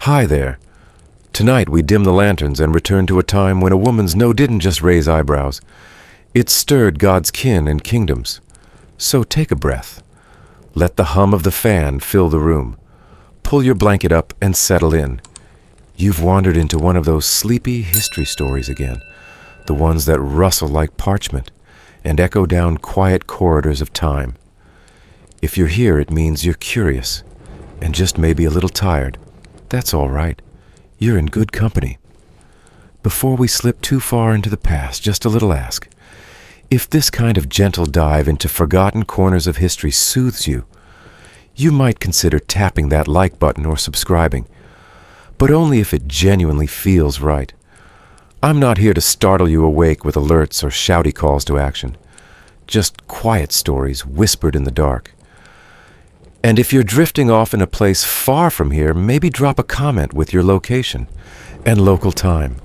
Hi there. Tonight we dim the lanterns and return to a time when a woman's no didn't just raise eyebrows. It stirred God's kin and kingdoms. So take a breath. Let the hum of the fan fill the room. Pull your blanket up and settle in. You've wandered into one of those sleepy history stories again, the ones that rustle like parchment and echo down quiet corridors of time. If you're here, it means you're curious and just maybe a little tired. That's all right. You're in good company. Before we slip too far into the past, just a little ask. If this kind of gentle dive into forgotten corners of history soothes you, you might consider tapping that like button or subscribing, but only if it genuinely feels right. I'm not here to startle you awake with alerts or shouty calls to action, just quiet stories whispered in the dark. And if you're drifting off in a place far from here, maybe drop a comment with your location and local time.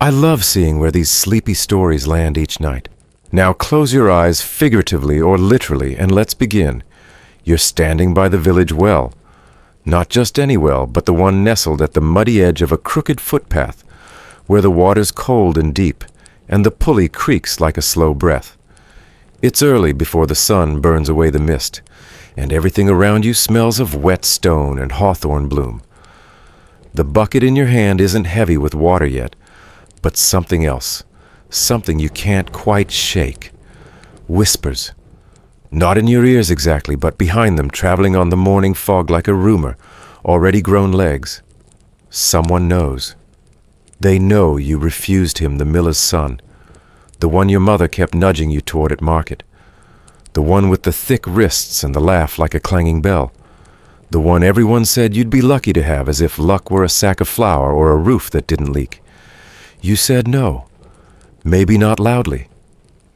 I love seeing where these sleepy stories land each night. Now close your eyes figuratively or literally and let's begin. You're standing by the village well. Not just any well, but the one nestled at the muddy edge of a crooked footpath, where the water's cold and deep, and the pulley creaks like a slow breath. It's early before the sun burns away the mist, and everything around you smells of wet stone and hawthorn bloom. The bucket in your hand isn't heavy with water yet, but something else, something you can't quite shake. Whispers. Not in your ears exactly, but behind them, traveling on the morning fog like a rumor, already grown legs. Someone knows. They know you refused him the miller's son, the one your mother kept nudging you toward at market, the one with the thick wrists and the laugh like a clanging bell, the one everyone said you'd be lucky to have, as if luck were a sack of flour or a roof that didn't leak. You said no. Maybe not loudly,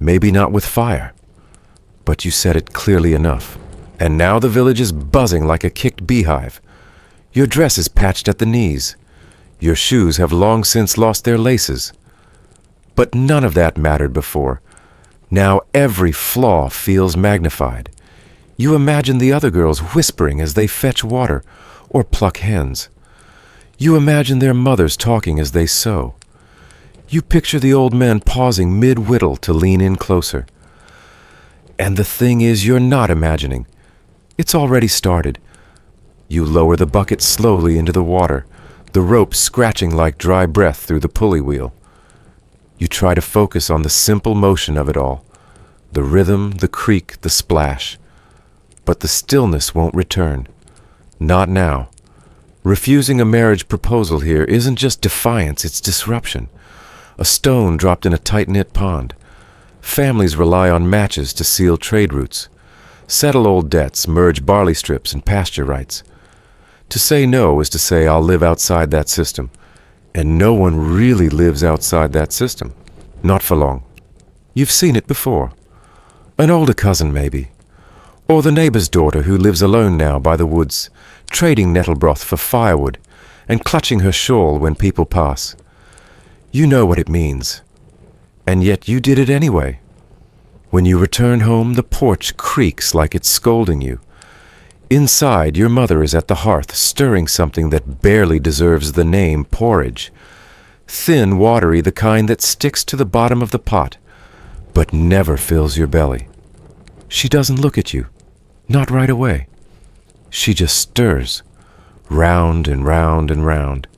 maybe not with fire, but you said it clearly enough. And now the village is buzzing like a kicked beehive. Your dress is patched at the knees. Your shoes have long since lost their laces. But none of that mattered before. Now every flaw feels magnified. You imagine the other girls whispering as they fetch water or pluck hens. You imagine their mothers talking as they sew. You picture the old men pausing mid-whittle to lean in closer. And the thing is, you're not imagining. It's already started. You lower the bucket slowly into the water, the rope scratching like dry breath through the pulley wheel. You try to focus on the simple motion of it all, the rhythm, the creak, the splash. But the stillness won't return. Not now. Refusing a marriage proposal here isn't just defiance, it's disruption. A stone dropped in a tight-knit pond. Families rely on matches to seal trade routes, settle old debts, merge barley strips and pasture rights. To say no is to say I'll live outside that system, and no one really lives outside that system. Not for long. You've seen it before. An older cousin maybe, or the neighbor's daughter who lives alone now by the woods, trading nettle broth for firewood and clutching her shawl when people pass. You know what it means. And yet you did it anyway. When you return home, the porch creaks like it's scolding you. Inside, your mother is at the hearth, stirring something that barely deserves the name porridge. Thin, watery, the kind that sticks to the bottom of the pot, but never fills your belly. She doesn't look at you, not right away. She just stirs, round and round and round.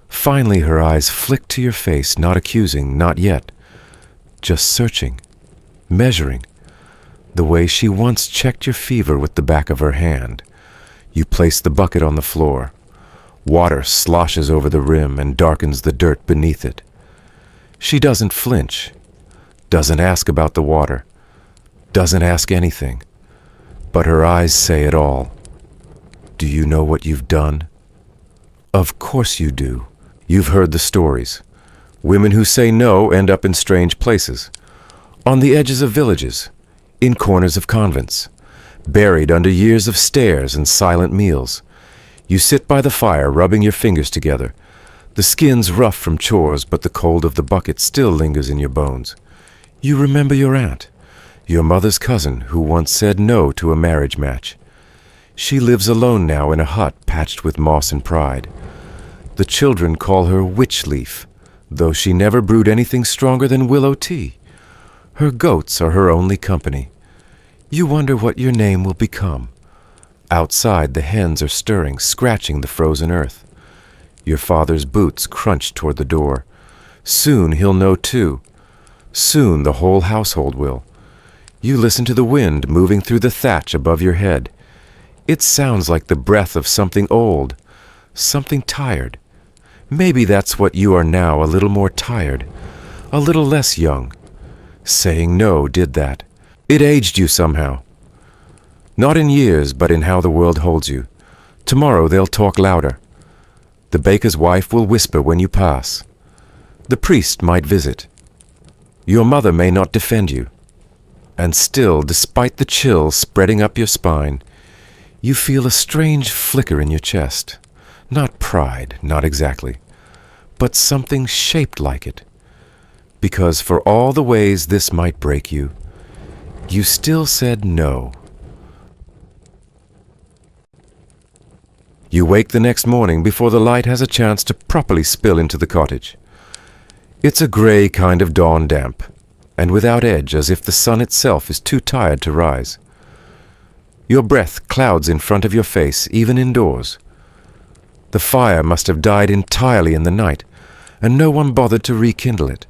Finally, her eyes flick to your face, not accusing, not yet. Just searching, measuring, the way she once checked your fever with the back of her hand. You place the bucket on the floor. Water sloshes over the rim and darkens the dirt beneath it. She doesn't flinch, doesn't ask about the water, doesn't ask anything, but her eyes say it all. Do you know what you've done? Of course you do. You've heard the stories. Women who say no end up in strange places, on the edges of villages, in corners of convents, buried under years of stares and silent meals. You sit by the fire, rubbing your fingers together. The skin's rough from chores, but the cold of the bucket still lingers in your bones. You remember your aunt, your mother's cousin, who once said no to a marriage match. She lives alone now in a hut patched with moss and pride. The children call her Witch Leaf, though she never brewed anything stronger than willow tea. Her goats are her only company. You wonder what your name will become. Outside, the hens are stirring, scratching the frozen earth. Your father's boots crunch toward the door. Soon he'll know too. Soon the whole household will. You listen to the wind moving through the thatch above your head. It sounds like the breath of something old, something tired. Maybe that's what you are now, a little more tired, a little less young. Saying no did that. It aged you somehow. Not in years, but in how the world holds you. Tomorrow they'll talk louder. The baker's wife will whisper when you pass. The priest might visit. Your mother may not defend you. And still, despite the chill spreading up your spine, you feel a strange flicker in your chest. Not pride, not exactly, but something shaped like it. Because for all the ways this might break you, you still said no. You wake the next morning before the light has a chance to properly spill into the cottage. It's a gray kind of dawn damp, and without edge, as if the sun itself is too tired to rise. Your breath clouds in front of your face, even indoors. The fire must have died entirely in the night, and no one bothered to rekindle it.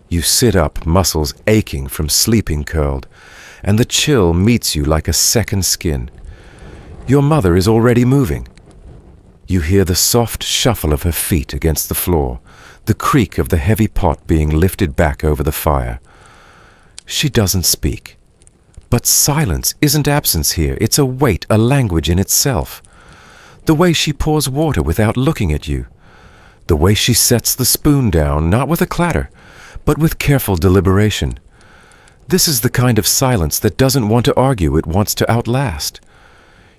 You sit up, muscles aching from sleeping curled, and the chill meets you like a second skin. Your mother is already moving. You hear the soft shuffle of her feet against the floor, the creak of the heavy pot being lifted back over the fire. She doesn't speak. But silence isn't absence here. It's a weight, a language in itself. The way she pours water without looking at you. The way she sets the spoon down, not with a clatter, but with careful deliberation. This is the kind of silence that doesn't want to argue, it wants to outlast.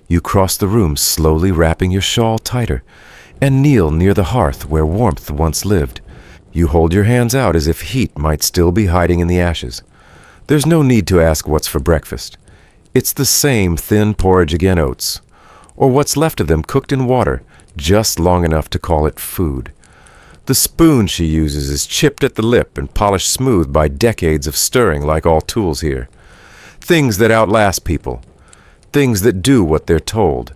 You cross the room, slowly wrapping your shawl tighter, and kneel near the hearth where warmth once lived. You hold your hands out as if heat might still be hiding in the ashes. There's no need to ask what's for breakfast. It's the same thin porridge again, oats, or what's left of them cooked in water, just long enough to call it food. The spoon she uses is chipped at the lip and polished smooth by decades of stirring, like all tools here. Things that outlast people. Things that do what they're told.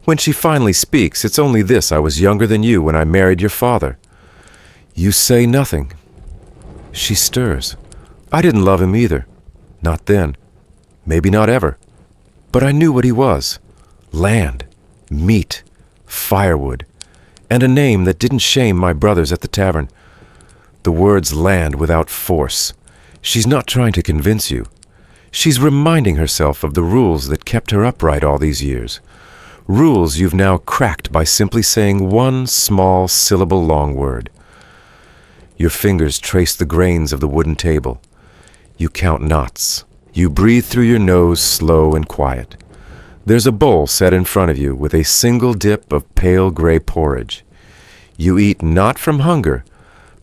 When she finally speaks, it's only this: I was younger than you when I married your father. You say nothing. She stirs. I didn't love him either. Not then. Maybe not ever. But I knew what he was. Land, meat, firewood, and a name that didn't shame my brothers at the tavern. The words land without force. She's not trying to convince you. She's reminding herself of the rules that kept her upright all these years. Rules you've now cracked by simply saying one small syllable-long word. Your fingers trace the grains of the wooden table. You count knots. You breathe through your nose, slow and quiet. There's a bowl set in front of you with a single dip of pale gray porridge. You eat not from hunger,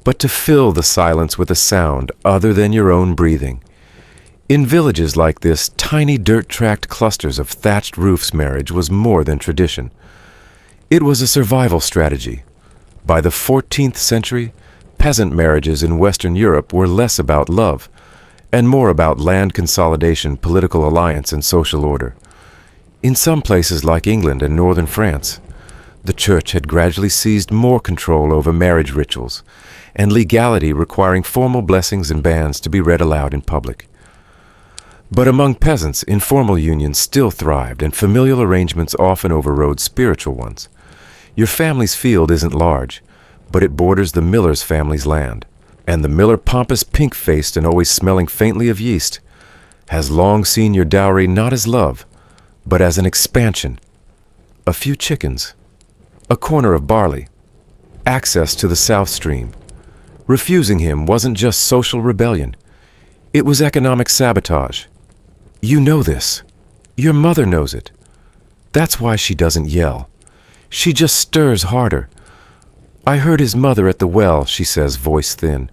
but to fill the silence with a sound other than your own breathing. In villages like this, tiny dirt-tracked clusters of thatched roofs marriage was more than tradition. It was a survival strategy. By the 14th century, peasant marriages in Western Europe were less about love and more about land consolidation, political alliance, and social order. In some places like England and northern France, the church had gradually seized more control over marriage rituals and legality requiring formal blessings and bans to be read aloud in public. But among peasants, informal unions still thrived, and familial arrangements often overrode spiritual ones. Your family's field isn't large, but it borders the miller's family's land, and the miller, pompous, pink-faced, and always smelling faintly of yeast, has long seen your dowry not as love, but as an expansion. A few chickens, a corner of barley, access to the South Stream. Refusing him wasn't just social rebellion. It was economic sabotage. You know this. Your mother knows it. That's why she doesn't yell. She just stirs harder. I heard his mother at the well, she says, voice thin.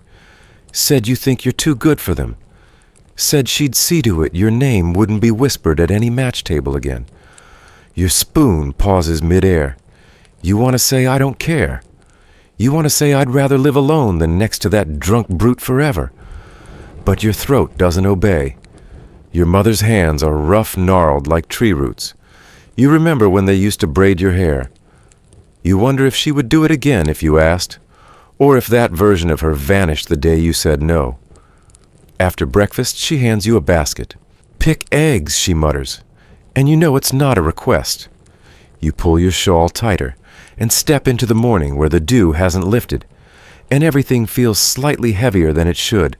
Said you think you're too good for them. Said she'd see to it your name wouldn't be whispered at any match table again. Your spoon pauses midair. You want to say, I don't care. You want to say, I'd rather live alone than next to that drunk brute forever. But your throat doesn't obey. Your mother's hands are rough, gnarled like tree roots. You remember when they used to braid your hair. You wonder if she would do it again if you asked, or if that version of her vanished the day you said no. After breakfast, she hands you a basket. Pick eggs, she mutters, and you know it's not a request. You pull your shawl tighter and step into the morning where the dew hasn't lifted, and everything feels slightly heavier than it should.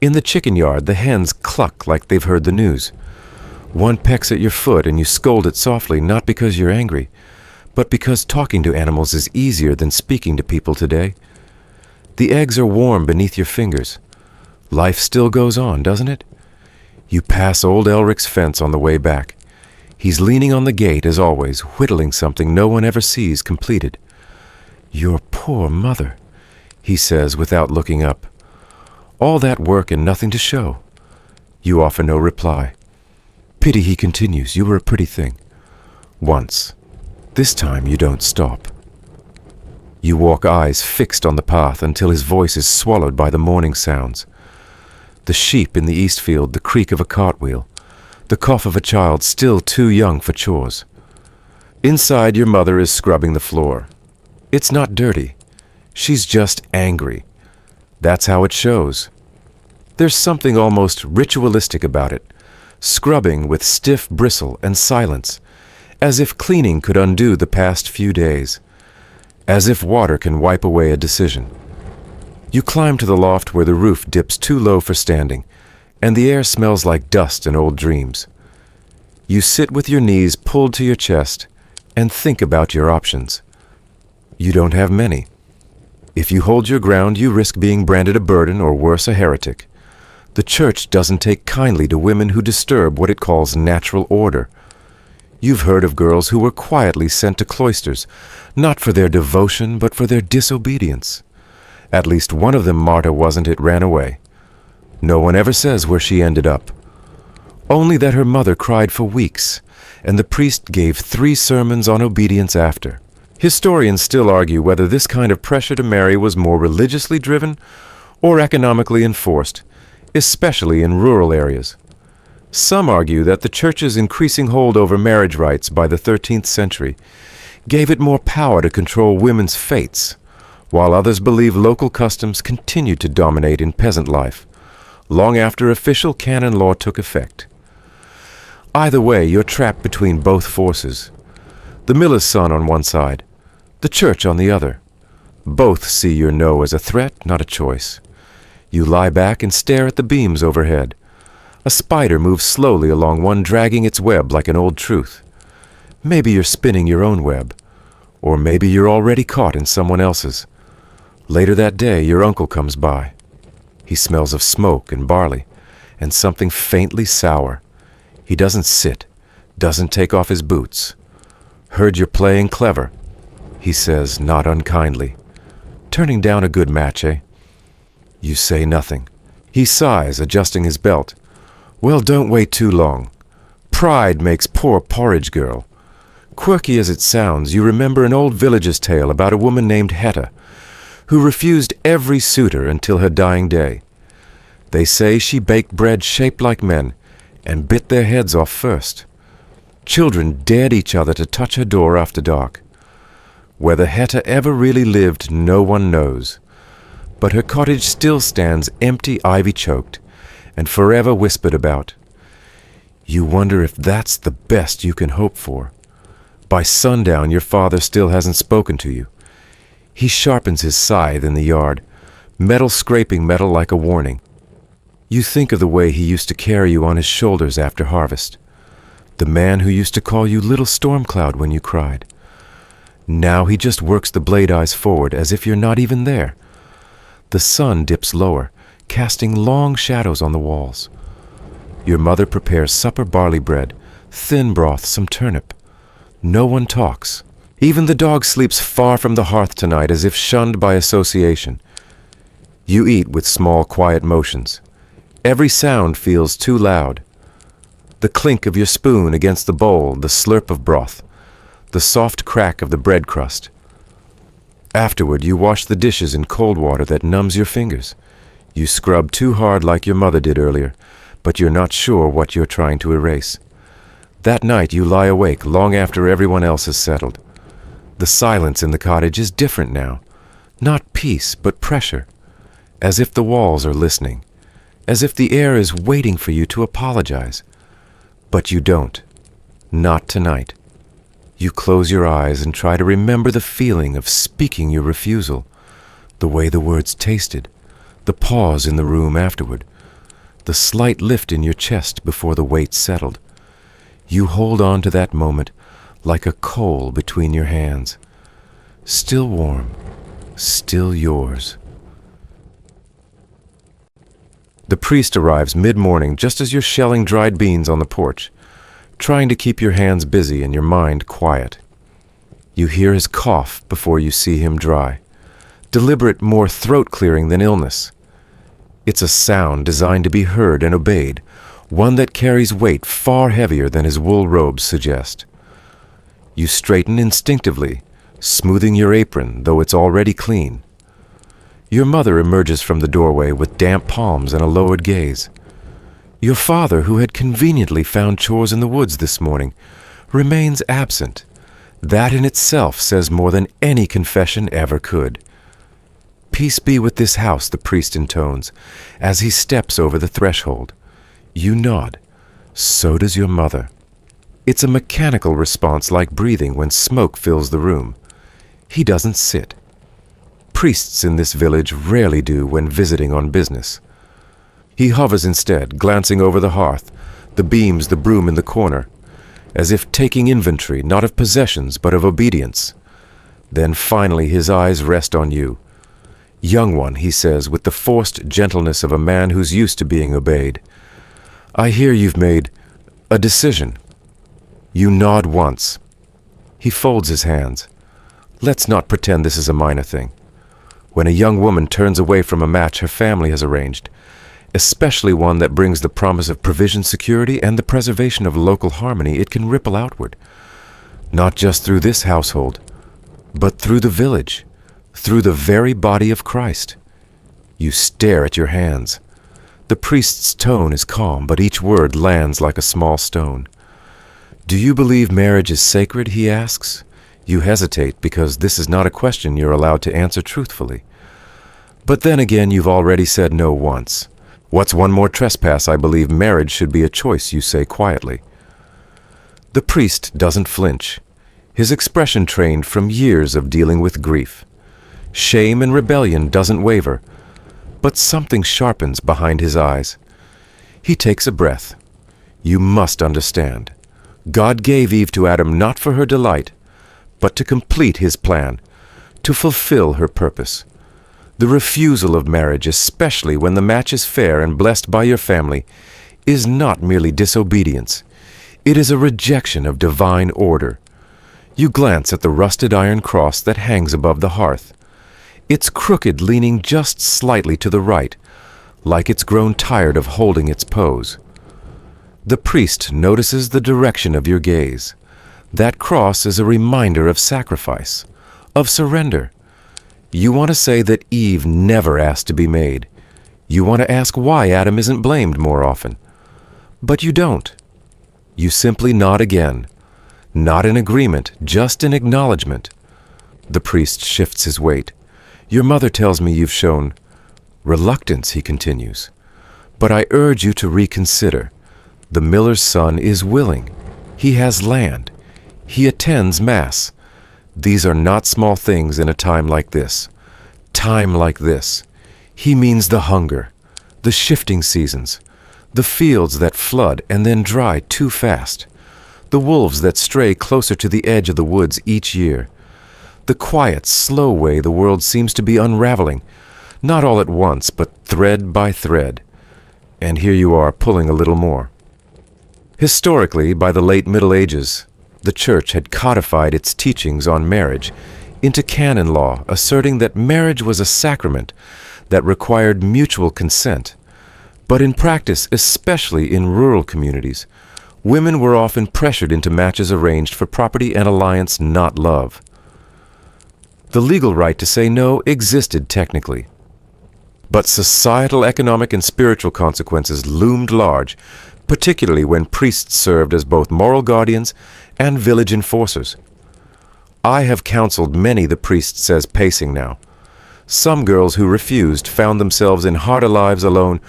In the chicken yard, the hens cluck like they've heard the news. One pecks at your foot and you scold it softly, not because you're angry, but because talking to animals is easier than speaking to people today. The eggs are warm beneath your fingers. Life still goes on, doesn't it? You pass old Elric's fence on the way back. He's leaning on the gate, as always, whittling something no one ever sees completed. Your poor mother, he says without looking up. All that work and nothing to show. You offer no reply. Pity, he continues, you were a pretty thing. Once. This time you don't stop. You walk eyes fixed on the path until his voice is swallowed by the morning sounds. The sheep in the east field, the creak of a cartwheel, the cough of a child still too young for chores. Inside, your mother is scrubbing the floor. It's not dirty. She's just angry. That's how it shows. There's something almost ritualistic about it, scrubbing with stiff bristle and silence, as if cleaning could undo the past few days, as if water can wipe away a decision. You climb to the loft where the roof dips too low for standing, and the air smells like dust and old dreams. You sit with your knees pulled to your chest and think about your options. You don't have many. If you hold your ground, you risk being branded a burden or worse, a heretic. The church doesn't take kindly to women who disturb what it calls natural order. You've heard of girls who were quietly sent to cloisters, not for their devotion, but for their disobedience. At least one of them, Marta wasn't, it ran away. No one ever says where she ended up. Only that her mother cried for weeks, and the priest gave 3 sermons on obedience after. Historians still argue whether this kind of pressure to marry was more religiously driven or economically enforced, especially in rural areas. Some argue that the church's increasing hold over marriage rights by the 13th century gave it more power to control women's fates, while others believe local customs continued to dominate in peasant life, long after official canon law took effect. Either way, you're trapped between both forces. The miller's son on one side, the church on the other. Both see your no as a threat, not a choice. You lie back and stare at the beams overhead. A spider moves slowly along one, dragging its web like an old truth. Maybe you're spinning your own web, or maybe you're already caught in someone else's. Later that day, your uncle comes by. He smells of smoke and barley, and something faintly sour. He doesn't sit, doesn't take off his boots. Heard you're playing clever, he says, not unkindly. Turning down a good match, eh? You say nothing. He sighs, adjusting his belt. Well, don't wait too long. Pride makes poor porridge girl. Quirky as it sounds, you remember an old village's tale about a woman named Hetta, who refused every suitor until her dying day. They say she baked bread shaped like men and bit their heads off first. Children dared each other to touch her door after dark. Whether Hetta ever really lived, no one knows. But her cottage still stands empty, ivy-choked, and forever whispered about. You wonder if that's the best you can hope for. By sundown, your father still hasn't spoken to you. He sharpens his scythe in the yard, metal scraping metal like a warning. You think of the way he used to carry you on his shoulders after harvest. The man who used to call you Little Storm Cloud when you cried. Now he just works the blade eyes forward as if you're not even there. The sun dips lower, casting long shadows on the walls. Your mother prepares supper barley bread, thin broth, some turnip. No one talks. Even the dog sleeps far from the hearth tonight as if shunned by association. You eat with small, quiet motions. Every sound feels too loud. The clink of your spoon against the bowl, the slurp of broth, the soft crack of the bread crust. Afterward, you wash the dishes in cold water that numbs your fingers. You scrub too hard like your mother did earlier, but you're not sure what you're trying to erase. That night, you lie awake long after everyone else has settled. The silence in the cottage is different now. Not peace, but pressure. As if the walls are listening. As if the air is waiting for you to apologize. But you don't. Not tonight. You close your eyes and try to remember the feeling of speaking your refusal, the way the words tasted, the pause in the room afterward, the slight lift in your chest before the weight settled. You hold on to that moment like a coal between your hands. Still warm, still yours. The priest arrives mid-morning just as you're shelling dried beans on the porch, trying to keep your hands busy and your mind quiet. You hear his cough before you see him dry, deliberate, more throat-clearing than illness. It's a sound designed to be heard and obeyed, one that carries weight far heavier than his wool robes suggest. You straighten instinctively, smoothing your apron, though it's already clean. Your mother emerges from the doorway with damp palms and a lowered gaze. Your father, who had conveniently found chores in the woods this morning, remains absent. That in itself says more than any confession ever could. Peace be with this house, the priest intones, as he steps over the threshold. You nod. So does your mother. It's a mechanical response like breathing when smoke fills the room. He doesn't sit. Priests in this village rarely do when visiting on business. He hovers instead, glancing over the hearth, the beams, the broom in the corner, as if taking inventory not of possessions but of obedience. Then finally his eyes rest on you. Young one, he says with the forced gentleness of a man who's used to being obeyed. I hear you've made a decision. You nod once. He folds his hands. Let's not pretend this is a minor thing. When a young woman turns away from a match her family has arranged, especially one that brings the promise of provision security and the preservation of local harmony, it can ripple outward. Not just through this household, but through the village, through the very body of Christ. You stare at your hands. The priest's tone is calm, but each word lands like a small stone. Do you believe marriage is sacred, he asks. You hesitate because this is not a question you're allowed to answer truthfully. But then again, you've already said no once. What's one more trespass? I believe marriage should be a choice, you say quietly. The priest doesn't flinch, his expression trained from years of dealing with grief. Shame and rebellion doesn't waver, but something sharpens behind his eyes. He takes a breath. You must understand. God gave Eve to Adam not for her delight, but to complete his plan, to fulfill her purpose. The refusal of marriage, especially when the match is fair and blessed by your family, is not merely disobedience. It is a rejection of divine order. You glance at the rusted iron cross that hangs above the hearth. It's crooked, leaning just slightly to the right, like it's grown tired of holding its pose. The priest notices the direction of your gaze. That cross is a reminder of sacrifice, of surrender. You want to say that Eve never asked to be made. You want to ask why Adam isn't blamed more often. But you don't. You simply nod again. Not in agreement, just in acknowledgement. The priest shifts his weight. Your mother tells me you've shown reluctance, he continues. But I urge you to reconsider. The miller's son is willing. He has land. He attends Mass. These are not small things in a time like this. Time like this. He means the hunger, the shifting seasons, the fields that flood and then dry too fast, the wolves that stray closer to the edge of the woods each year, the quiet, slow way the world seems to be unraveling, not all at once, but thread by thread. And here you are pulling a little more. Historically, by the late Middle Ages, the Church had codified its teachings on marriage into canon law, asserting that marriage was a sacrament that required mutual consent. But in practice, especially in rural communities, Women were often pressured into matches arranged for property and alliance, not love. The legal right to say no existed technically, but societal, economic, and spiritual consequences loomed large, particularly when priests served as both moral guardians and village enforcers. I have counseled many, the priest says, pacing now. Some girls who refused found themselves in harder lives alone,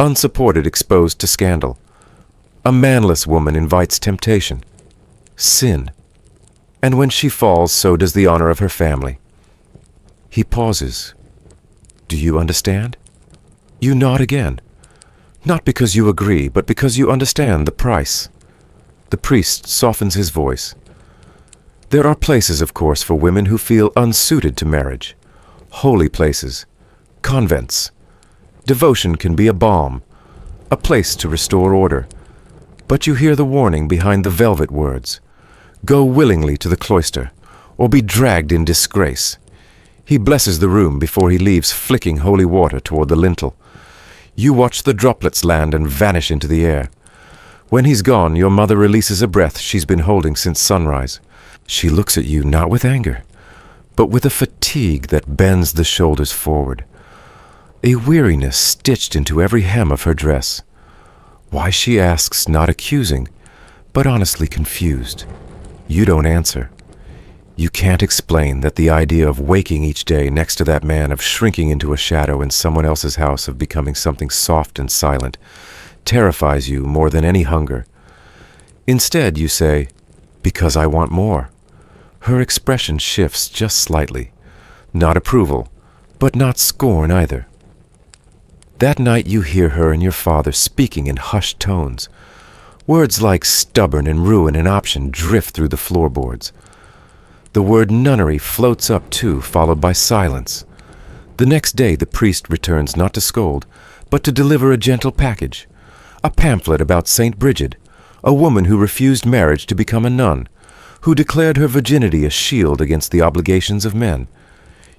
unsupported, exposed to scandal. A manless woman invites temptation, sin, and when she falls, so does the honor of her family. He pauses. Do you understand? You nod again, not because you agree, but because you understand the price. The priest softens his voice. There are places, of course, for women who feel unsuited to marriage. Holy places, convents. Devotion can be a balm, a place to restore order. But you hear the warning behind the velvet words. Go willingly to the cloister, or be dragged in disgrace. He blesses the room before he leaves, flicking holy water toward the lintel. You watch the droplets land and vanish into the air. When he's gone, your mother releases a breath she's been holding since sunrise. She looks at you not with anger, but with a fatigue that bends the shoulders forward, a weariness stitched into every hem of her dress. Why, she asks, not accusing, but honestly confused. You don't answer. You can't explain that the idea of waking each day next to that man, of shrinking into a shadow in someone else's house, of becoming something soft and silent, terrifies you more than any hunger. Instead, you say, because I want more. Her expression shifts just slightly. Not approval, but not scorn either. That night you hear her and your father speaking in hushed tones. Words like stubborn and ruin and option drift through the floorboards. The word nunnery floats up too, followed by silence. The next day the priest returns not to scold, but to deliver a gentle package. A pamphlet about St. Bridget, a woman who refused marriage to become a nun, who declared her virginity a shield against the obligations of men.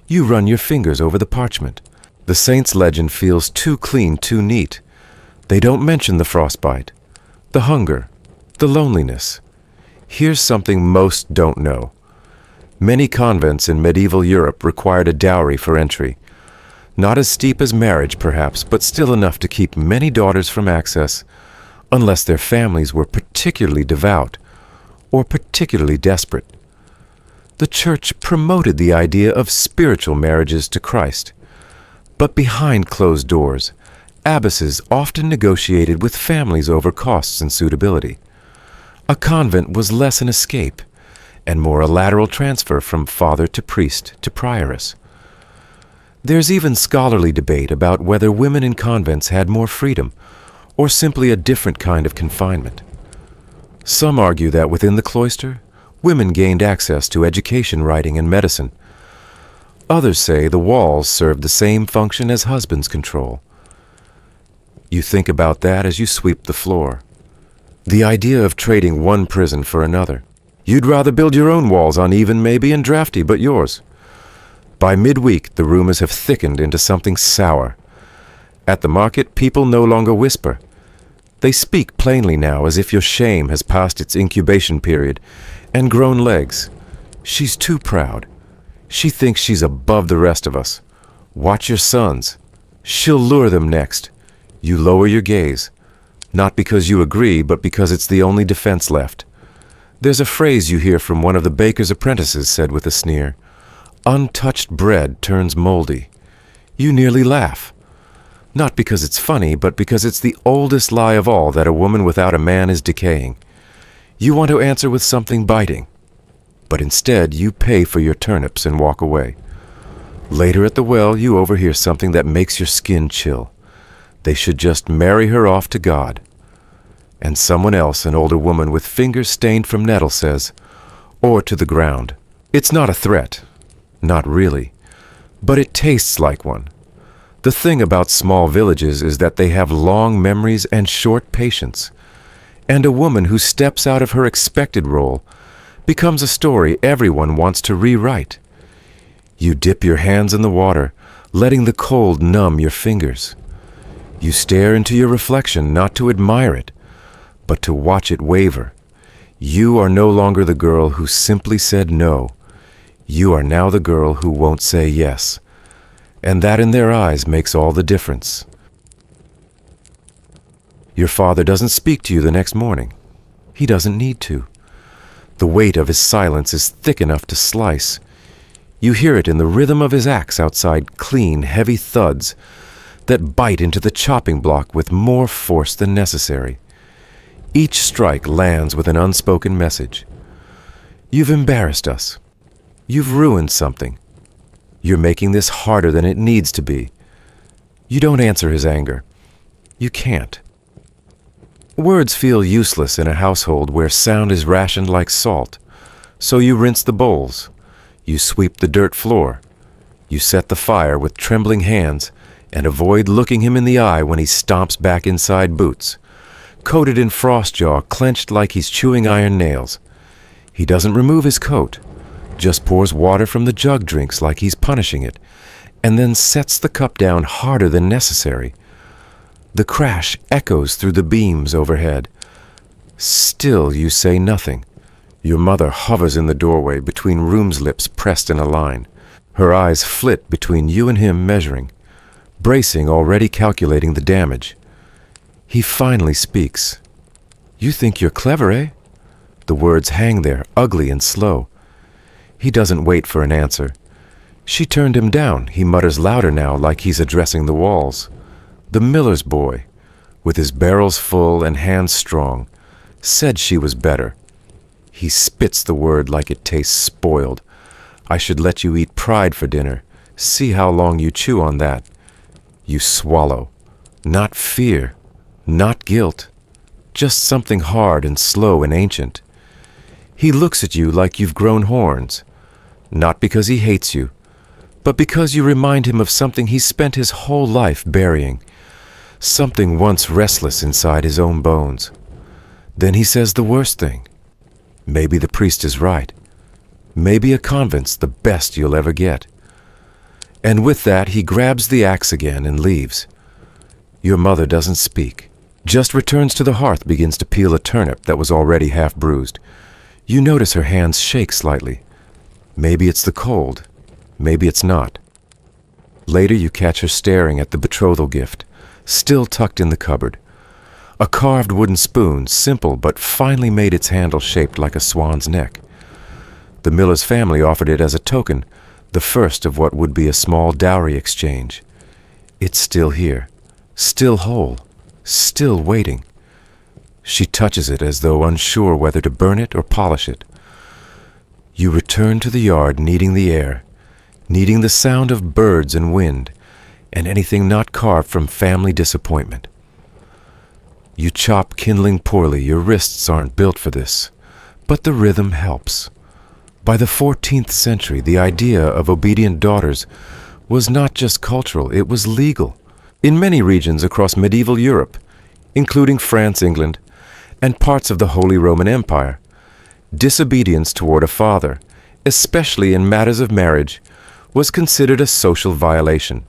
You run your fingers over the parchment. The saint's legend feels too clean, too neat. They don't mention the frostbite, the hunger, the loneliness. Here's something most don't know. Many convents in medieval Europe required a dowry for entry. Not as steep as marriage, perhaps, but still enough to keep many daughters from access, unless their families were particularly devout or particularly desperate. The Church promoted the idea of spiritual marriages to Christ. But behind closed doors, abbesses often negotiated with families over costs and suitability. A convent was less an escape, and more a lateral transfer from father to priest to prioress. There's even scholarly debate about whether women in convents had more freedom, or simply a different kind of confinement. Some argue that within the cloister, women gained access to education, writing, and medicine. Others say the walls served the same function as husband's control. You think about that as you sweep the floor. The idea of trading one prison for another. You'd rather build your own walls, uneven maybe and drafty, but yours. By midweek, the rumors have thickened into something sour. At the market, people no longer whisper. They speak plainly now, as if your shame has passed its incubation period and grown legs. She's too proud. She thinks she's above the rest of us. Watch your sons. She'll lure them next. You lower your gaze, not because you agree, but because it's the only defense left. There's a phrase you hear from one of the baker's apprentices said with a sneer. Untouched bread turns moldy. You nearly laugh. Not because it's funny, but because it's the oldest lie of all, that a woman without a man is decaying. You want to answer with something biting, but instead you pay for your turnips and walk away. Later at the well, you overhear something that makes your skin chill. They should just marry her off to God. And someone else, an older woman with fingers stained from nettle, says, or to the ground. It's not a threat. Not really. But it tastes like one. The thing about small villages is that they have long memories and short patience. And a woman who steps out of her expected role becomes a story everyone wants to rewrite. You dip your hands in the water, letting the cold numb your fingers. You stare into your reflection not to admire it, but to watch it waver. You are no longer the girl who simply said no. You are now the girl who won't say yes. And that in their eyes makes all the difference. Your father doesn't speak to you the next morning. He doesn't need to. The weight of his silence is thick enough to slice. You hear it in the rhythm of his axe outside, clean, heavy thuds that bite into the chopping block with more force than necessary. Each strike lands with an unspoken message. You've embarrassed us. You've ruined something. You're making this harder than it needs to be. You don't answer his anger. You can't. Words feel useless in a household where sound is rationed like salt. So you rinse the bowls. You sweep the dirt floor. You set the fire with trembling hands and avoid looking him in the eye when he stomps back inside boots, coated in frost jaw, clenched like he's chewing iron nails. He doesn't remove his coat, just pours water from the jug, drinks like he's punishing it, and then sets the cup down harder than necessary. The crash echoes through the beams overhead. Still you say nothing. Your mother hovers in the doorway between Room's lips pressed in a line. Her eyes flit between you and him, measuring, bracing, already calculating the damage. He finally speaks. You think you're clever, eh? The words hang there, ugly and slow. He doesn't wait for an answer. She turned him down. He mutters louder now, like he's addressing the walls. The miller's boy, with his barrels full and hands strong, said she was better. He spits the word like it tastes spoiled. I should let you eat pride for dinner. See how long you chew on that. You swallow. Not fear, not guilt, just something hard and slow and ancient. He looks at you like you've grown horns, not because he hates you, but because you remind him of something he spent his whole life burying, something once restless inside his own bones. Then he says the worst thing. Maybe the priest is right. Maybe a convent's the best you'll ever get. And with that, he grabs the axe again and leaves. Your mother doesn't speak, just returns to the hearth, begins to peel a turnip that was already half bruised. You notice her hands shake slightly. Maybe it's the cold. Maybe it's not. Later, you catch her staring at the betrothal gift, still tucked in the cupboard. A carved wooden spoon, simple but finely made, its handle shaped like a swan's neck. The miller's family offered it as a token, the first of what would be a small dowry exchange. It's still here, still whole, still waiting. She touches it as though unsure whether to burn it or polish it. You return to the yard, needing the air, needing the sound of birds and wind, and anything not carved from family disappointment. You chop kindling poorly. Your wrists aren't built for this, but the rhythm helps. By the 14th century, the idea of obedient daughters was not just cultural, it was legal. In many regions across medieval Europe, including France, England, and parts of the Holy Roman Empire, disobedience toward a father, especially in matters of marriage, was considered a social violation.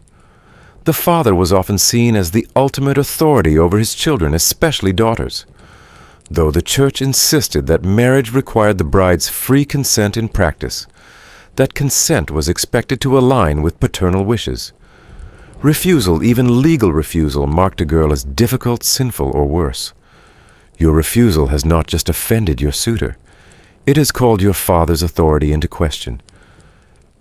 The father was often seen as the ultimate authority over his children, especially daughters, though the church insisted that marriage required the bride's free consent in practice, that consent was expected to align with paternal wishes. Refusal, even legal refusal, marked a girl as difficult, sinful, or worse. Your refusal has not just offended your suitor, it has called your father's authority into question.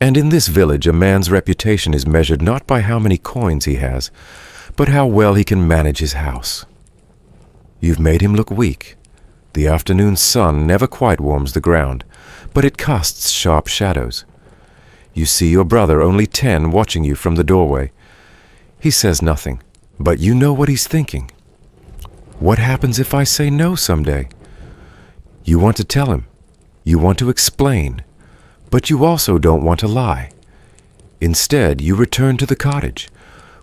And in this village, a man's reputation is measured not by how many coins he has, but how well he can manage his house. You've made him look weak. The afternoon sun never quite warms the ground, but it casts sharp shadows. You see your brother, only 10, watching you from the doorway. He says nothing, but you know what he's thinking. What happens if I say no someday? You want to tell him. You want to explain. But you also don't want to lie. Instead, you return to the cottage,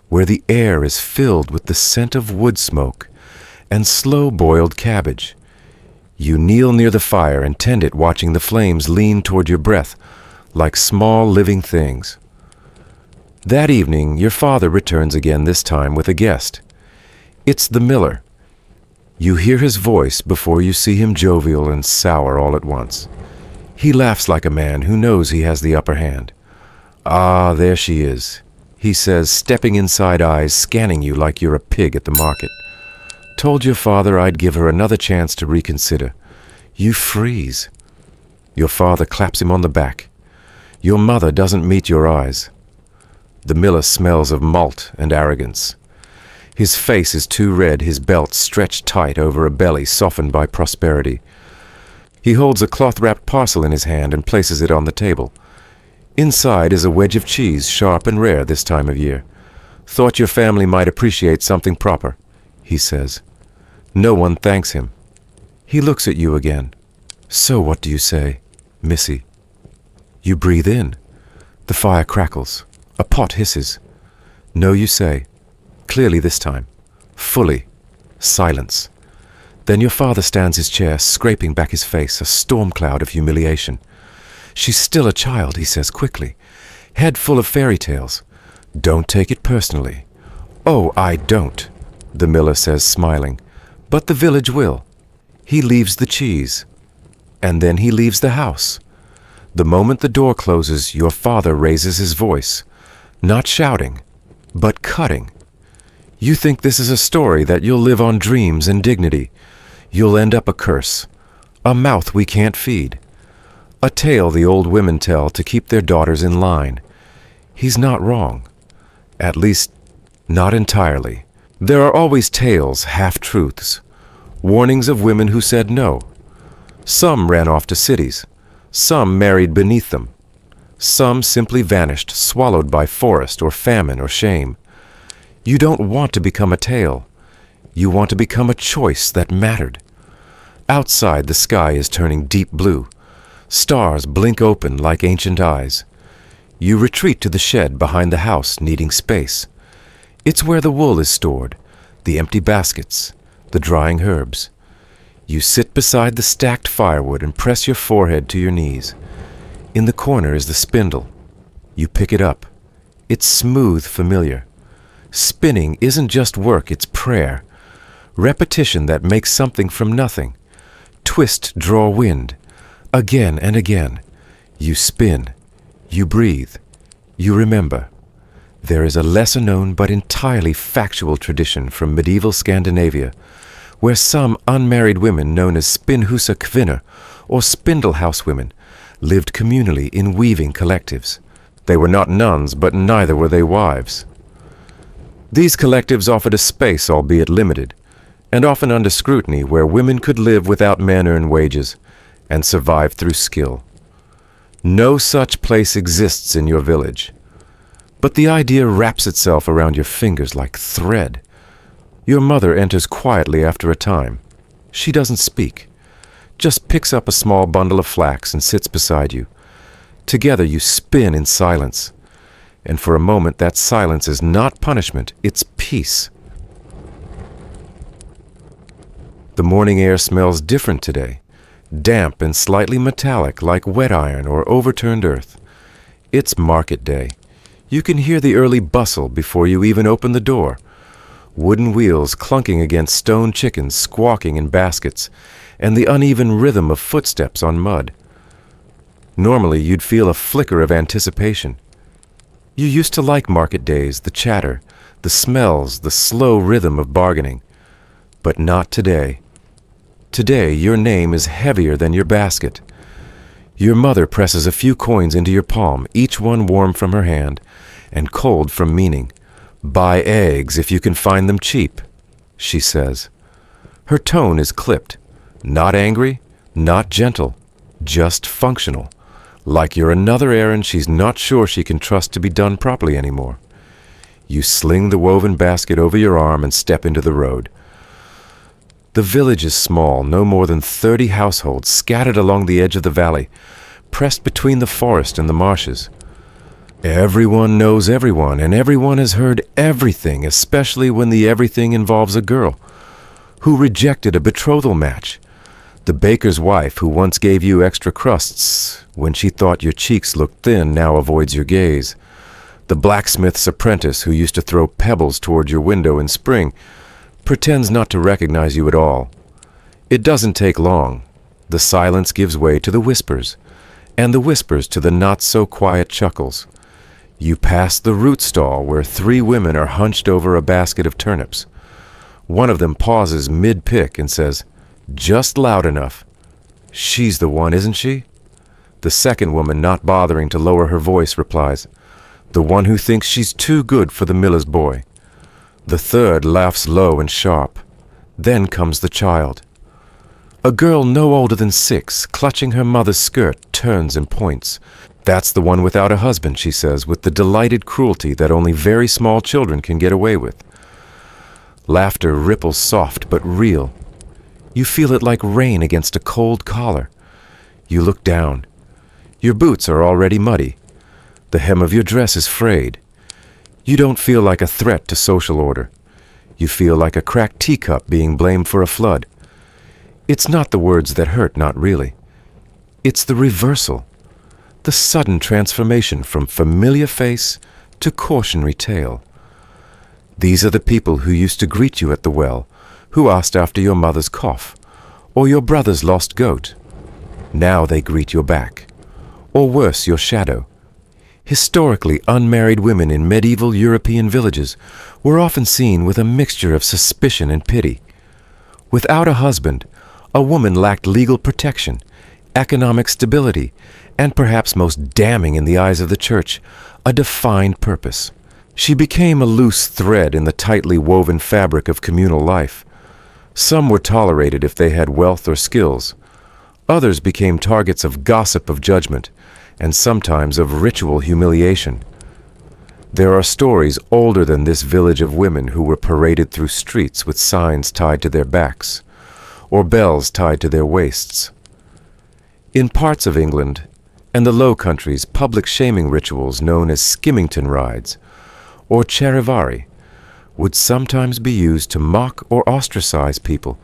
where the air is filled with the scent of wood smoke and slow-boiled cabbage. You kneel near the fire and tend it, watching the flames lean toward your breath like small living things. That evening, your father returns again, this time with a guest. It's the miller. You hear his voice before you see him jovial and sour all at once. He laughs like a man who knows he has the upper hand. "Ah, there she is," he says, stepping inside eyes, scanning you like you're a pig at the market. "Told your father I'd give her another chance to reconsider." You freeze. Your father claps him on the back. Your mother doesn't meet your eyes. The miller smells of malt and arrogance. His face is too red, his belt stretched tight over a belly softened by prosperity. He holds a cloth-wrapped parcel in his hand and places it on the table. Inside is a wedge of cheese, sharp and rare this time of year. "Thought your family might appreciate something proper," he says. No one thanks him. He looks at you again. "So what do you say, Missy?" You breathe in. The fire crackles. A pot hisses. "No," you say. Clearly this time. Fully. Silence. Then your father stands his chair, scraping back his face, a storm cloud of humiliation. "She's still a child," he says quickly. "Head full of fairy tales. Don't take it personally." "Oh, I don't," the miller says, smiling. "But the village will." He leaves the cheese. And then he leaves the house. The moment the door closes, your father raises his voice. Not shouting, but cutting. You think this is a story that you'll live on dreams and dignity. You'll end up a curse. A mouth we can't feed. A tale the old women tell to keep their daughters in line. He's not wrong. At least, not entirely. There are always tales, half-truths. Warnings of women who said no. Some ran off to cities. Some married beneath them. Some simply vanished, swallowed by forest or famine or shame. You don't want to become a tale. You want to become a choice that mattered. Outside, the sky is turning deep blue. Stars blink open like ancient eyes. You retreat to the shed behind the house, needing space. It's where the wool is stored, the empty baskets, the drying herbs. You sit beside the stacked firewood and press your forehead to your knees. In the corner is the spindle. You pick it up. It's smooth, familiar. Spinning isn't just work, it's prayer. Repetition that makes something from nothing. Twist, draw wind. Again and again. You spin. You breathe. You remember. There is a lesser-known but entirely factual tradition from medieval Scandinavia, where some unmarried women known as spinhusa kvinner, or spindle house women, lived communally in weaving collectives. They were not nuns, but neither were they wives. These collectives offered a space, albeit limited, and often under scrutiny, where women could live without men-earned wages and survive through skill. No such place exists in your village. But the idea wraps itself around your fingers like thread. Your mother enters quietly after a time. She doesn't speak, just picks up a small bundle of flax and sits beside you. Together you spin in silence. And for a moment that silence is not punishment, it's peace. The morning air smells different today, damp and slightly metallic like wet iron or overturned earth. It's market day. You can hear the early bustle before you even open the door. Wooden wheels clunking against stone chickens squawking in baskets, and the uneven rhythm of footsteps on mud. Normally you'd feel a flicker of anticipation. You used to like market days, the chatter, the smells, the slow rhythm of bargaining. But not today. Today your name is heavier than your basket. Your mother presses a few coins into your palm, each one warm from her hand and cold from meaning. "Buy eggs if you can find them cheap," she says. Her tone is clipped, not angry, not gentle, just functional, like you're another errand she's not sure she can trust to be done properly anymore. You sling the woven basket over your arm and step into the road. The village is small, no more than 30 households scattered along the edge of the valley, pressed between the forest and the marshes. Everyone knows everyone, and everyone has heard everything, especially when the everything involves a girl who rejected a betrothal match, the baker's wife who once gave you extra crusts when she thought your cheeks looked thin now avoids your gaze, the blacksmith's apprentice who used to throw pebbles toward your window in spring pretends not to recognize you at all. It doesn't take long. The silence gives way to the whispers, and the whispers to the not-so-quiet chuckles. You pass the root stall where 3 women are hunched over a basket of turnips. One of them pauses mid-pick and says, "Just loud enough." "She's the one, isn't she?" The second woman, not bothering to lower her voice, replies, "The one who thinks she's too good for the miller's boy." The third laughs low and sharp. Then comes the child. A girl no older than 6, clutching her mother's skirt, turns and points. "That's the one without a husband," she says, with the delighted cruelty that only very small children can get away with. Laughter ripples soft but real. You feel it like rain against a cold collar. You look down. Your boots are already muddy. The hem of your dress is frayed. You don't feel like a threat to social order. You feel like a cracked teacup being blamed for a flood. It's not the words that hurt, not really. It's the reversal, the sudden transformation from familiar face to cautionary tale. These are the people who used to greet you at the well, who asked after your mother's cough, or your brother's lost goat. Now they greet your back, or worse, your shadow. Historically unmarried women in medieval European villages were often seen with a mixture of suspicion and pity. Without a husband, a woman lacked legal protection, economic stability, and perhaps most damning in the eyes of the church, a defined purpose. She became a loose thread in the tightly woven fabric of communal life. Some were tolerated if they had wealth or skills. Others became targets of gossip of judgment, and sometimes of ritual humiliation. There are stories older than this village of women who were paraded through streets with signs tied to their backs, or bells tied to their waists. In parts of England and the Low Countries, public shaming rituals known as skimmington rides, or charivari, would sometimes be used to mock or ostracize people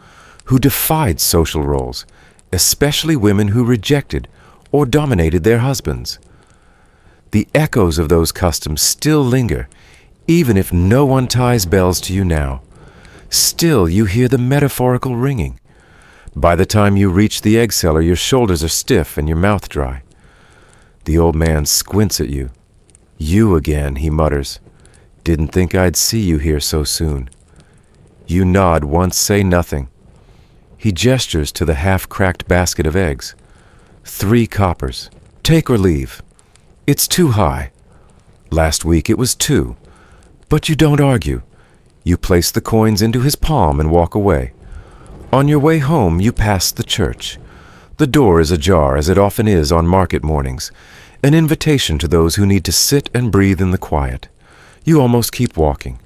who defied social roles, especially women who rejected or dominated their husbands. The echoes of those customs still linger, even if no one ties bells to you now. Still you hear the metaphorical ringing. By the time you reach the egg cellar, your shoulders are stiff and your mouth dry. The old man squints at you. "You again," he mutters. "Didn't think I'd see you here so soon." You nod once, say nothing. He gestures to the half-cracked basket of eggs. 3 coppers. Take or leave. It's too high. Last week it was 2. But you don't argue. You place the coins into his palm and walk away. On your way home, you pass the church. The door is ajar, as it often is on market mornings, an invitation to those who need to sit and breathe in the quiet. You almost keep walking.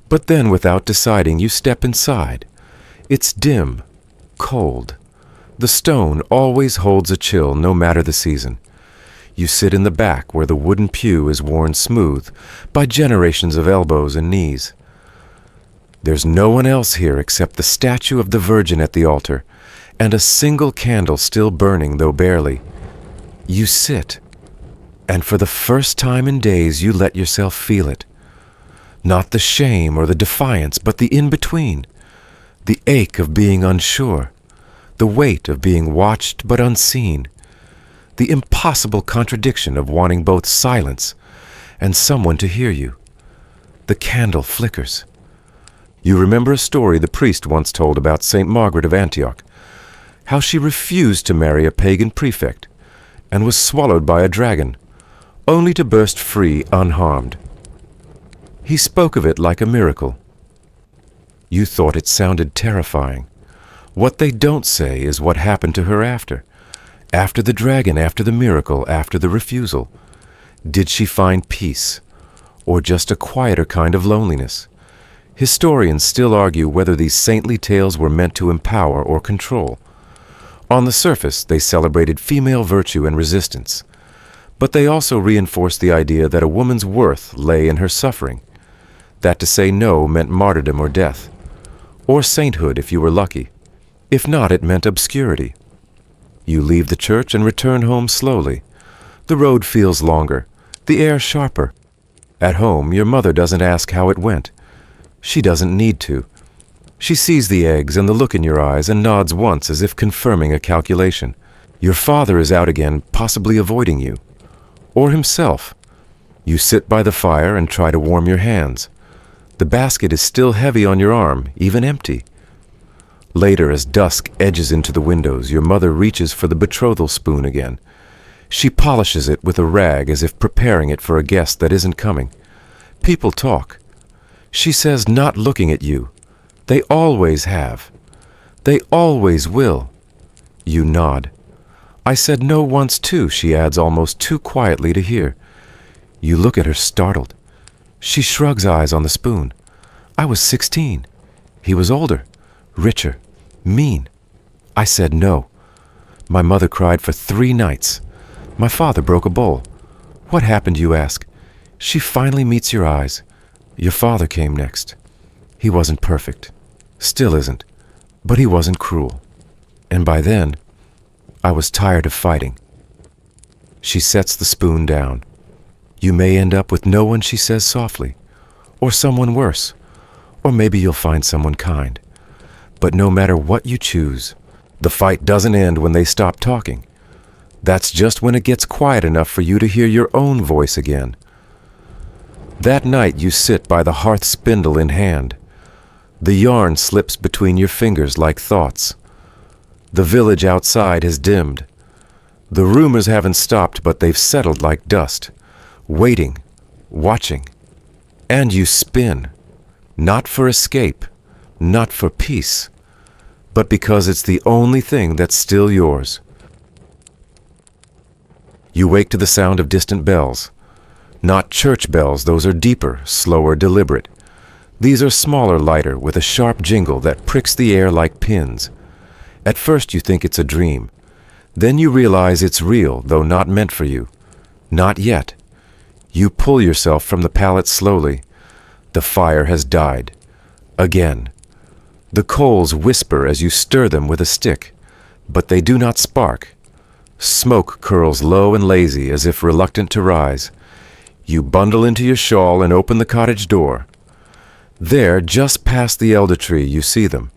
But then, without deciding, you step inside. It's dim, cold. The stone always holds a chill, no matter the season. You sit in the back where the wooden pew is worn smooth by generations of elbows and knees. There's no one else here except the statue of the Virgin at the altar, and a single candle still burning, though barely. You sit, and for the first time in days you let yourself feel it. Not the shame or the defiance, but the in-between, the ache of being unsure, the weight of being watched but unseen, the impossible contradiction of wanting both silence and someone to hear you. The candle flickers. You remember a story the priest once told about St. Margaret of Antioch, how she refused to marry a pagan prefect and was swallowed by a dragon, only to burst free unharmed. He spoke of it like a miracle. You thought it sounded terrifying. What they don't say is what happened to her after the dragon, after the miracle, after the refusal. Did she find peace, or just a quieter kind of loneliness? Historians still argue whether these saintly tales were meant to empower or control. On the surface, they celebrated female virtue and resistance, but they also reinforced the idea that a woman's worth lay in her suffering, that to say no meant martyrdom or death, or sainthood if you were lucky. If not, it meant obscurity. You leave the church and return home slowly. The road feels longer, the air sharper. At home, your mother doesn't ask how it went. She doesn't need to. She sees the eggs and the look in your eyes and nods once as if confirming a calculation. Your father is out again, possibly avoiding you. Or himself. You sit by the fire and try to warm your hands. The basket is still heavy on your arm, even empty. Later, as dusk edges into the windows, your mother reaches for the betrothal spoon again. She polishes it with a rag as if preparing it for a guest that isn't coming. People talk. She says, not looking at you. They always have. They always will. You nod. I said no once too, she adds almost too quietly to hear. You look at her startled. She shrugs eyes on the spoon. I was 16. He was older, richer, mean. I said no. My mother cried for 3 nights. My father broke a bowl. What happened, you ask? She finally meets your eyes. Your father came next. He wasn't perfect. Still isn't. But he wasn't cruel. And by then, I was tired of fighting. She sets the spoon down. You may end up with no one, she says softly. Or someone worse. Or maybe you'll find someone kind. But no matter what you choose, the fight doesn't end when they stop talking. That's just when it gets quiet enough for you to hear your own voice again. That night you sit by the hearth spindle in hand. The yarn slips between your fingers like thoughts. The village outside has dimmed. The rumors haven't stopped, but they've settled like dust. Waiting, watching. And you spin. Not for escape, not for peace, but because it's the only thing that's still yours. You wake to the sound of distant bells. Not church bells, those are deeper, slower, deliberate. These are smaller, lighter, with a sharp jingle that pricks the air like pins. At first you think it's a dream. Then you realize it's real, though not meant for you. Not yet. You pull yourself from the pallet slowly. The fire has died. Again. The coals whisper as you stir them with a stick, but they do not spark. Smoke curls low and lazy as if reluctant to rise. You bundle into your shawl and open the cottage door. There, just past the elder tree, you see them.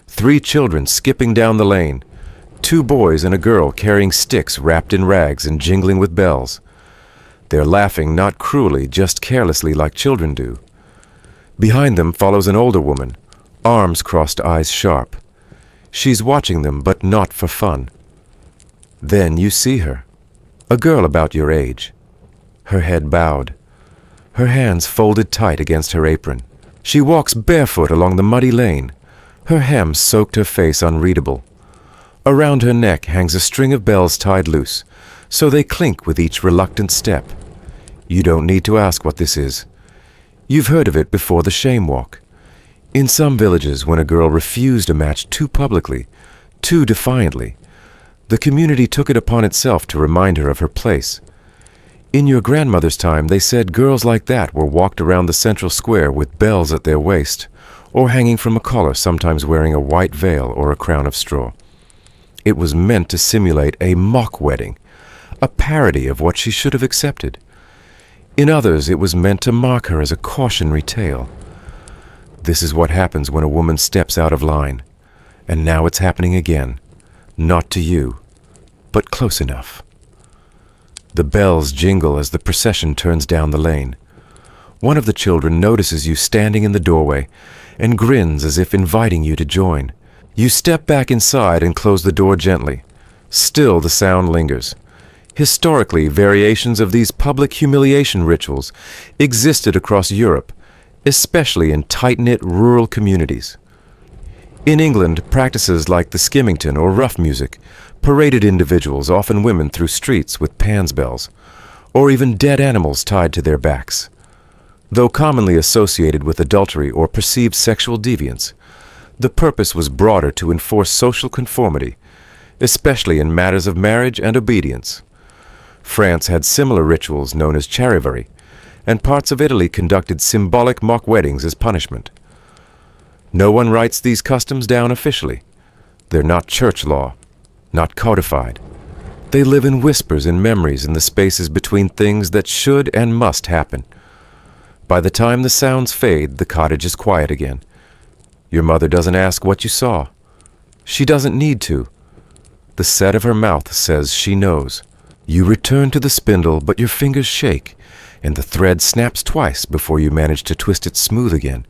3 children skipping down the lane. 2 boys and a girl carrying sticks wrapped in rags and jingling with bells. They're laughing not cruelly, just carelessly like children do. Behind them follows an older woman, arms crossed, eyes sharp. She's watching them, but not for fun. Then you see her, a girl about your age, her head bowed, her hands folded tight against her apron. She walks barefoot along the muddy lane, her hem soaked, her face unreadable. Around her neck hangs a string of bells tied loose, so they clink with each reluctant step. You don't need to ask what this is. You've heard of it before the shame walk. In some villages, when a girl refused a match too publicly, too defiantly, the community took it upon itself to remind her of her place. In your grandmother's time, they said girls like that were walked around the central square with bells at their waist, or hanging from a collar, sometimes wearing a white veil or a crown of straw. It was meant to simulate a mock wedding, a parody of what she should have accepted. In others, it was meant to mark her as a cautionary tale. This is what happens when a woman steps out of line. And now it's happening again. Not to you, but close enough. The bells jingle as the procession turns down the lane. One of the children notices you standing in the doorway and grins as if inviting you to join. You step back inside and close the door gently. Still the sound lingers. Historically, variations of these public humiliation rituals existed across Europe, especially in tight-knit rural communities. In England, practices like the skimmington or rough music paraded individuals, often women, through streets with Pan's bells, or even dead animals tied to their backs. Though commonly associated with adultery or perceived sexual deviance, the purpose was broader to enforce social conformity, especially in matters of marriage and obedience. France had similar rituals known as charivari, and parts of Italy conducted symbolic mock weddings as punishment. No one writes these customs down officially. They're not church law, not codified. They live in whispers and memories in the spaces between things that should and must happen. By the time the sounds fade, the cottage is quiet again. Your mother doesn't ask what you saw. She doesn't need to. The set of her mouth says she knows. You return to the spindle, but your fingers shake, and the thread snaps twice before you manage to twist it smooth again.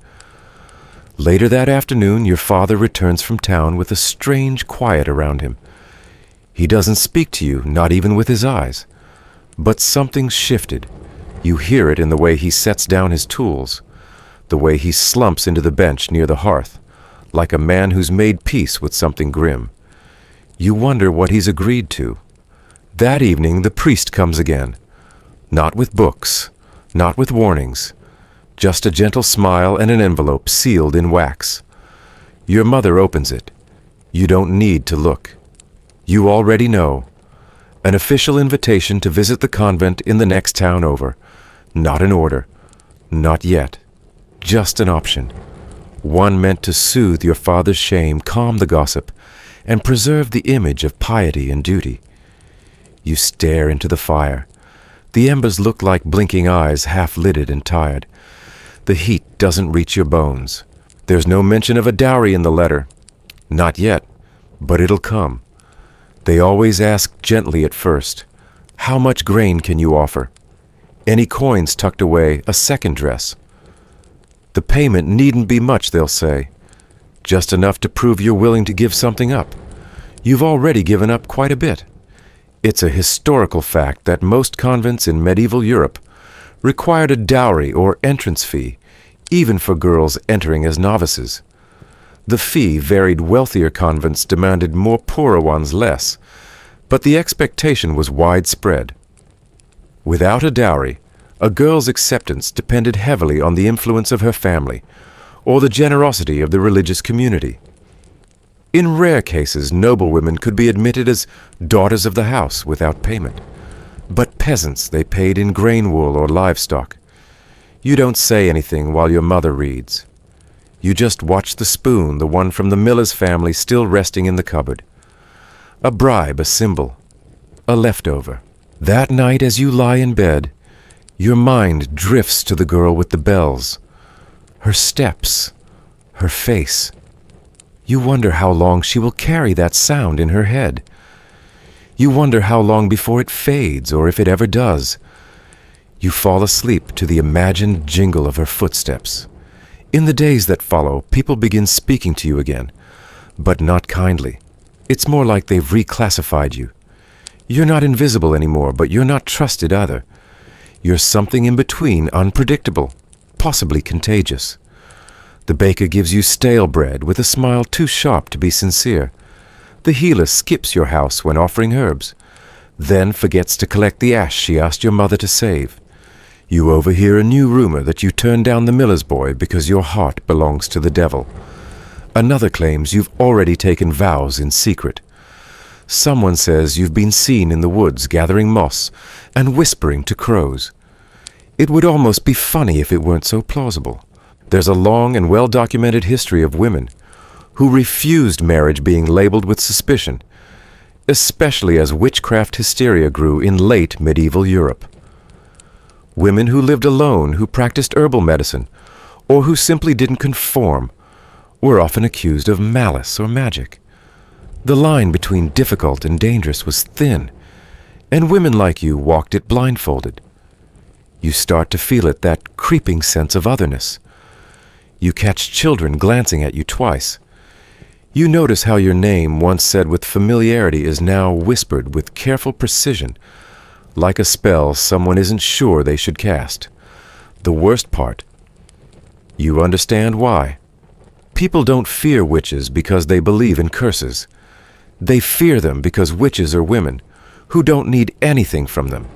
Later that afternoon, your father returns from town with a strange quiet around him. He doesn't speak to you, not even with his eyes. But something's shifted. You hear it in the way he sets down his tools, the way he slumps into the bench near the hearth, like a man who's made peace with something grim. You wonder what he's agreed to. That evening, the priest comes again. Not with books, not with warnings, just a gentle smile and an envelope sealed in wax. Your mother opens it. You don't need to look. You already know. An official invitation to visit the convent in the next town over. Not an order. Not yet. Just an option. One meant to soothe your father's shame, calm the gossip, and preserve the image of piety and duty. You stare into the fire. The embers look like blinking eyes, half-lidded and tired. The heat doesn't reach your bones. There's no mention of a dowry in the letter. Not yet, but it'll come. They always ask gently at first, how much grain can you offer? Any coins tucked away, a second dress. The payment needn't be much, they'll say. Just enough to prove you're willing to give something up. You've already given up quite a bit. It's a historical fact that most convents in medieval Europe required a dowry or entrance fee, even for girls entering as novices. The fee varied. Wealthier convents demanded more, poorer ones less, but the expectation was widespread. Without a dowry, a girl's acceptance depended heavily on the influence of her family or the generosity of the religious community. In rare cases, noblewomen could be admitted as daughters of the house without payment. But peasants they paid in grain wool or livestock. You don't say anything while your mother reads. You just watch the spoon, the one from the miller's family, still resting in the cupboard. A bribe, a symbol, a leftover. That night as you lie in bed, your mind drifts to the girl with the bells. Her steps, her face. You wonder how long she will carry that sound in her head. You wonder how long before it fades, or if it ever does. You fall asleep to the imagined jingle of her footsteps. In the days that follow, people begin speaking to you again, but not kindly. It's more like they've reclassified you. You're not invisible anymore, but you're not trusted either. You're something in between, unpredictable, possibly contagious. The baker gives you stale bread with a smile too sharp to be sincere. The healer skips your house when offering herbs, then forgets to collect the ash she asked your mother to save. You overhear a new rumor that you turned down the miller's boy because your heart belongs to the devil. Another claims you've already taken vows in secret. Someone says you've been seen in the woods gathering moss and whispering to crows. It would almost be funny if it weren't so plausible. There's a long and well-documented history of women who refused marriage being labeled with suspicion, especially as witchcraft hysteria grew in late medieval Europe. Women who lived alone, who practiced herbal medicine, or who simply didn't conform, were often accused of malice or magic. The line between difficult and dangerous was thin, and women like you walked it blindfolded. You start to feel it, that creeping sense of otherness. You catch children glancing at you twice. You notice how your name, once said with familiarity, is now whispered with careful precision, like a spell someone isn't sure they should cast. The worst part, you understand why. People don't fear witches because they believe in curses. They fear them because witches are women who don't need anything from them.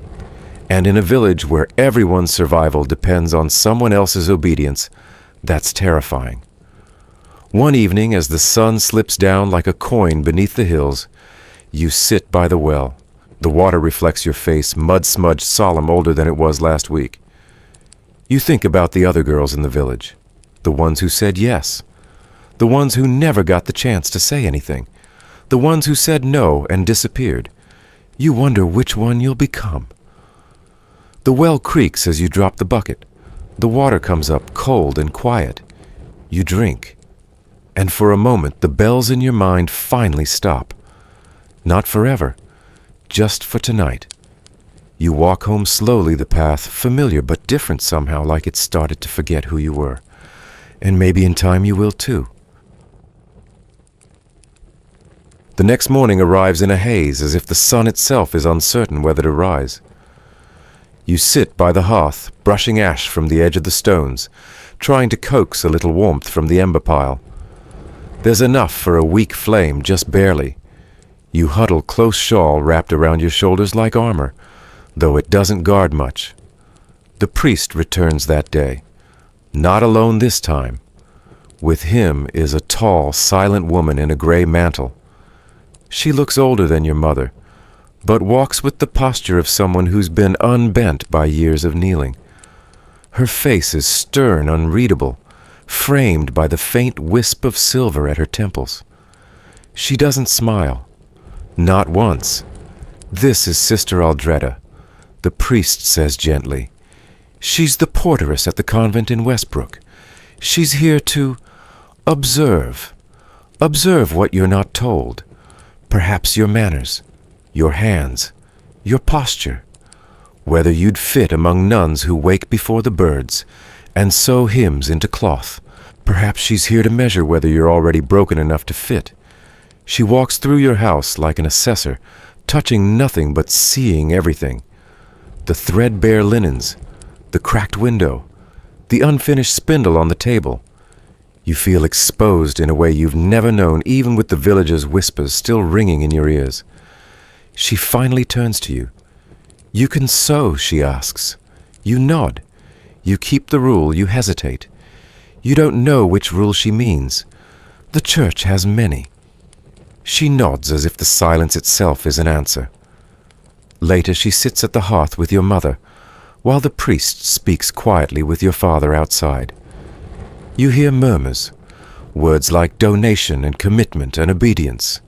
And in a village where everyone's survival depends on someone else's obedience, that's terrifying. One evening, as the sun slips down like a coin beneath the hills, you sit by the well. The water reflects your face, mud-smudged, solemn, older than it was last week. You think about the other girls in the village, the ones who said yes, the ones who never got the chance to say anything, the ones who said no and disappeared. You wonder which one you'll become. The well creaks as you drop the bucket. The water comes up cold and quiet. You drink. and for a moment the bells in your mind finally stop. Not forever, just for tonight. You walk home slowly, the path, familiar but different somehow, like it started to forget who you were. And maybe in time you will too. The next morning arrives in a haze, as if the sun itself is uncertain whether to rise. You sit by the hearth, brushing ash from the edge of the stones, trying to coax a little warmth from the ember pile. There's enough for a weak flame, just barely. You huddle close shawl wrapped around your shoulders like armor, though it doesn't guard much. The priest returns that day, not alone this time. With him is a tall, silent woman in a gray mantle. She looks older than your mother, but walks with the posture of someone who's been unbent by years of kneeling. Her face is stern, unreadable, framed by the faint wisp of silver at her temples. She doesn't smile. Not once. This is Sister Aldreda, the priest says gently. She's the porteress at the convent in Westbrook. She's here to observe. Observe what you're not told. Perhaps your manners, your hands, your posture. Whether you'd fit among nuns who wake before the birds and sew hymns into cloth. Perhaps she's here to measure whether you're already broken enough to fit. She walks through your house like an assessor, touching nothing but seeing everything. The threadbare linens, the cracked window, the unfinished spindle on the table. You feel exposed in a way you've never known, even with the villagers' whispers still ringing in your ears. She finally turns to you. You can sew, she asks. You nod. You keep the rule, you hesitate. You don't know which rule she means. The church has many. She nods as if the silence itself is an answer. Later she sits at the hearth with your mother, while the priest speaks quietly with your father outside. You hear murmurs, words like donation and commitment and obedience.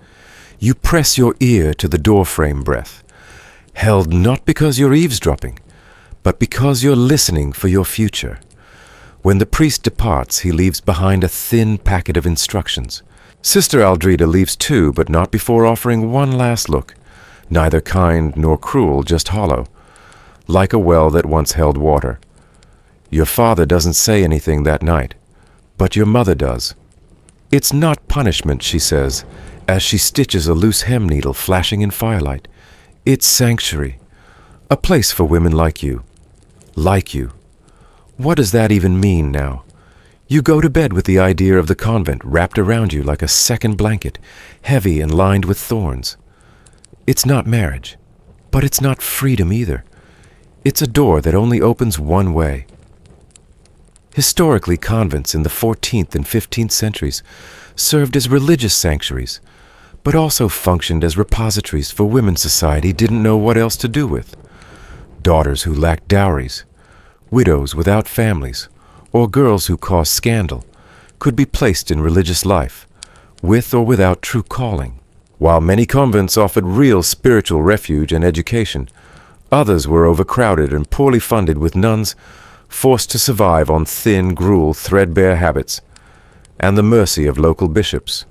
You press your ear to the doorframe breath, held not because you're eavesdropping, but because you're listening for your future. When the priest departs, he leaves behind a thin packet of instructions. Sister Aldreda leaves too, but not before offering one last look, neither kind nor cruel, just hollow, like a well that once held water. Your father doesn't say anything that night, but your mother does. It's not punishment, she says, as she stitches a loose hem needle flashing in firelight. It's sanctuary, a place for women like you. Like you. What does that even mean now? You go to bed with the idea of the convent wrapped around you like a second blanket, heavy and lined with thorns. It's not marriage, but it's not freedom either. It's a door that only opens one way. Historically, convents in the 14th and 15th centuries served as religious sanctuaries, but also functioned as repositories for women society didn't know what else to do with. Daughters who lacked dowries, widows without families, or girls who caused scandal could be placed in religious life, with or without true calling. While many convents offered real spiritual refuge and education, others were overcrowded and poorly funded, with nuns forced to survive on thin gruel, threadbare habits, and the mercy of local bishops.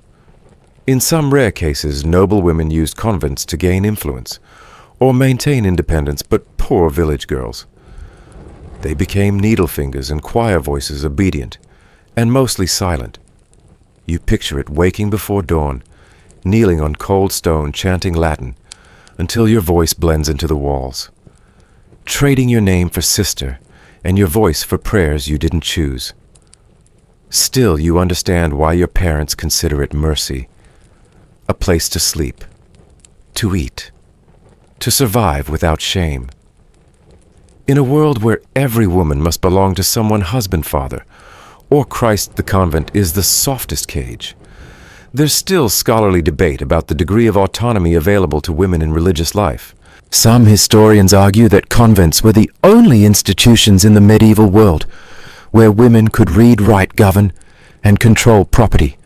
In some rare cases, noble women used convents to gain influence or maintain independence, but poor village girls. They became needlefingers and choir voices, obedient and mostly silent. You picture it waking before dawn, kneeling on cold stone, chanting Latin, until your voice blends into the walls. Trading your name for sister, and your voice for prayers you didn't choose. Still, you understand why your parents consider it mercy. A place to sleep, to eat, to survive without shame. In a world where every woman must belong to someone, husband, father, or Christ, the convent is the softest cage. There's still scholarly debate about the degree of autonomy available to women in religious life. Some historians argue that convents were the only institutions in the medieval world where women could read, write, govern, and control property.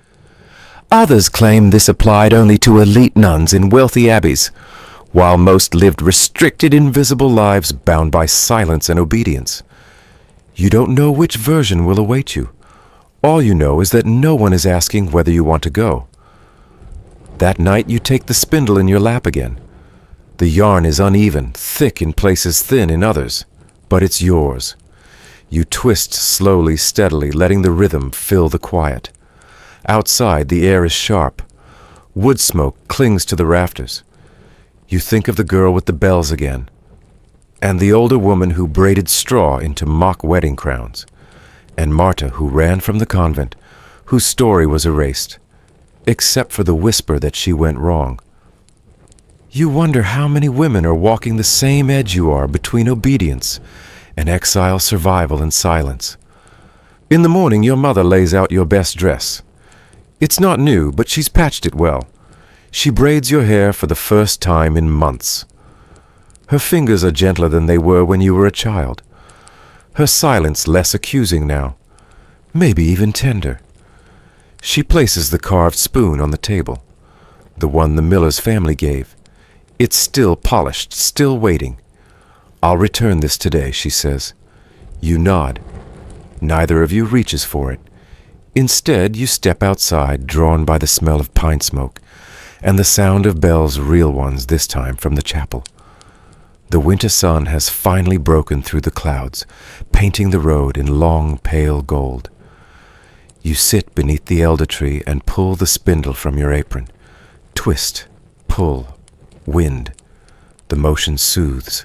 Others claim this applied only to elite nuns in wealthy abbeys, while most lived restricted, invisible lives bound by silence and obedience. You don't know which version will await you, All you know is that no one is asking whether you want to go. That night you take the spindle in your lap again. The yarn is uneven, thick in places, thin in others, but it's yours. You twist slowly, steadily, letting the rhythm fill the quiet. Outside, the air is sharp. Wood smoke clings to the rafters. You think of the girl with the bells again, and the older woman who braided straw into mock wedding crowns, and Marta who ran from the convent, whose story was erased, except for the whisper that she went wrong. You wonder how many women are walking the same edge you are between obedience and exile, survival, and silence. In the morning, your mother lays out your best dress. It's not new, but she's patched it well. She braids your hair for the first time in months. Her fingers are gentler than they were when you were a child. Her silence less accusing now, maybe even tender. She places the carved spoon on the table, the one the miller's family gave. It's still polished, still waiting. "I'll return this today," she says. You nod. Neither of you reaches for it. Instead, you step outside, drawn by the smell of pine smoke and the sound of bells, real ones this time, from the chapel. The winter sun has finally broken through the clouds, painting the road in long, pale gold. You sit beneath the elder tree and pull the spindle from your apron. Twist, pull, wind. The motion soothes.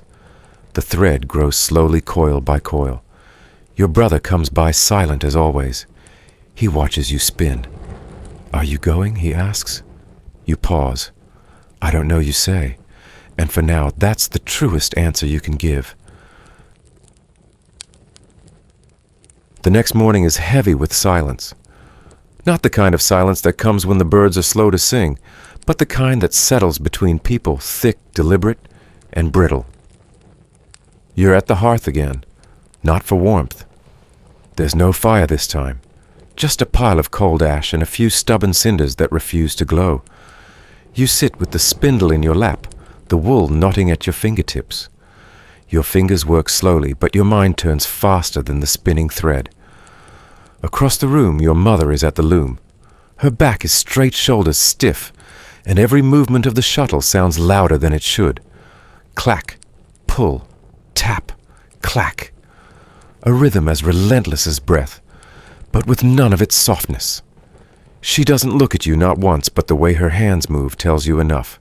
The thread grows slowly, coil by coil. Your brother comes by, silent as always. He watches you spin. "Are you going?" he asks. You pause. "I don't know," you say. And for now, that's the truest answer you can give. The next morning is heavy with silence. Not the kind of silence that comes when the birds are slow to sing, but the kind that settles between people, thick, deliberate, and brittle. You're at the hearth again, not for warmth. There's no fire this time, just a pile of cold ash and a few stubborn cinders that refuse to glow. You sit with the spindle in your lap, the wool knotting at your fingertips. Your fingers work slowly, but your mind turns faster than the spinning thread. Across the room, your mother is at the loom. Her back is straight, shoulders stiff, and every movement of the shuttle sounds louder than it should. Clack, pull, tap, clack. A rhythm as relentless as breath, but with none of its softness. She doesn't look at you, not once, but the way her hands move tells you enough.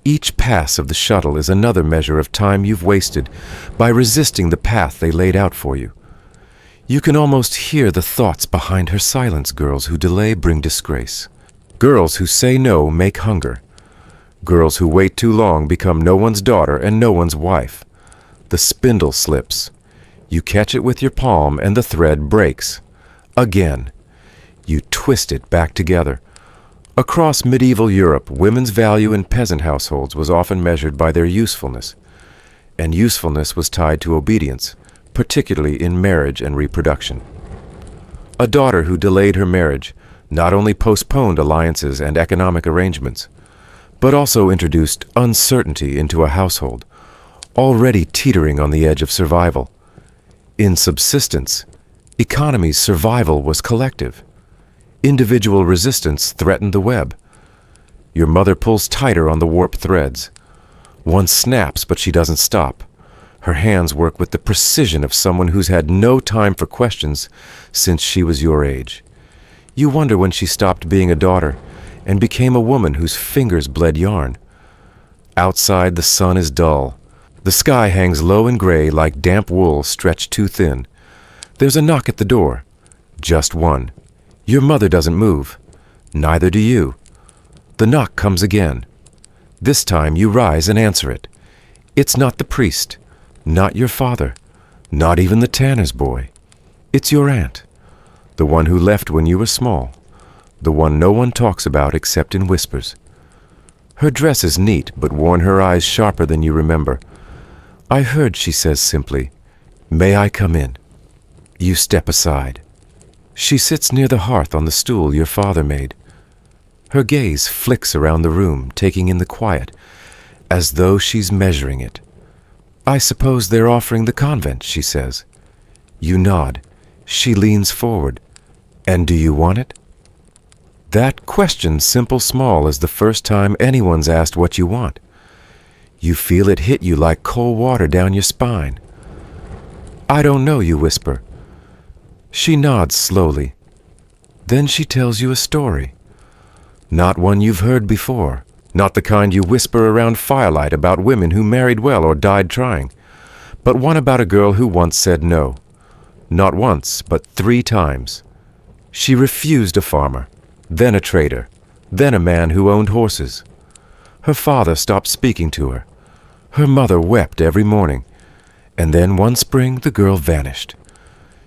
Each pass of the shuttle is another measure of time you've wasted by resisting the path they laid out for you. You can almost hear the thoughts behind her silence. Girls who delay bring disgrace. Girls who say no make hunger. Girls who wait too long become no one's daughter and no one's wife. The spindle slips. You catch it with your palm and the thread breaks. Again. You twist it back together. Across medieval Europe, women's value in peasant households was often measured by their usefulness, and usefulness was tied to obedience, particularly in marriage and reproduction. A daughter who delayed her marriage not only postponed alliances and economic arrangements, but also introduced uncertainty into a household, already teetering on the edge of survival. In subsistence, economy's survival was collective. Individual resistance threatened the web. Your mother pulls tighter on the warped threads. One snaps, but she doesn't stop. Her hands work with the precision of someone who's had no time for questions since she was your age. You wonder when she stopped being a daughter and became a woman whose fingers bled yarn. Outside, the sun is dull. The sky hangs low and gray like damp wool stretched too thin. There's a knock at the door. Just one. Your mother doesn't move. Neither do you. The knock comes again. This time you rise and answer it. It's not the priest, not your father, not even the tanner's boy. It's your aunt, the one who left when you were small, the one no one talks about except in whispers. Her dress is neat, but worn her eyes sharper than you remember. "I heard," she says simply. "May I come in?" You step aside. She sits near the hearth on the stool your father made. Her gaze flicks around the room, taking in the quiet, as though she's measuring it. "I suppose they're offering the convent," she says. You nod. She leans forward. And do you want it? That question, simple, small, is the first time anyone's asked what you want. You feel it hit you like cold water down your spine. I don't know, you whisper. She nods slowly. Then she tells you a story. Not one you've heard before. Not the kind you whisper around firelight about women who married well or died trying. But one about a girl who once said no. Not once, but 3 times. She refused a farmer, then a trader, then a man who owned horses. Her father stopped speaking to her. Her mother wept every morning. And then one spring the girl vanished.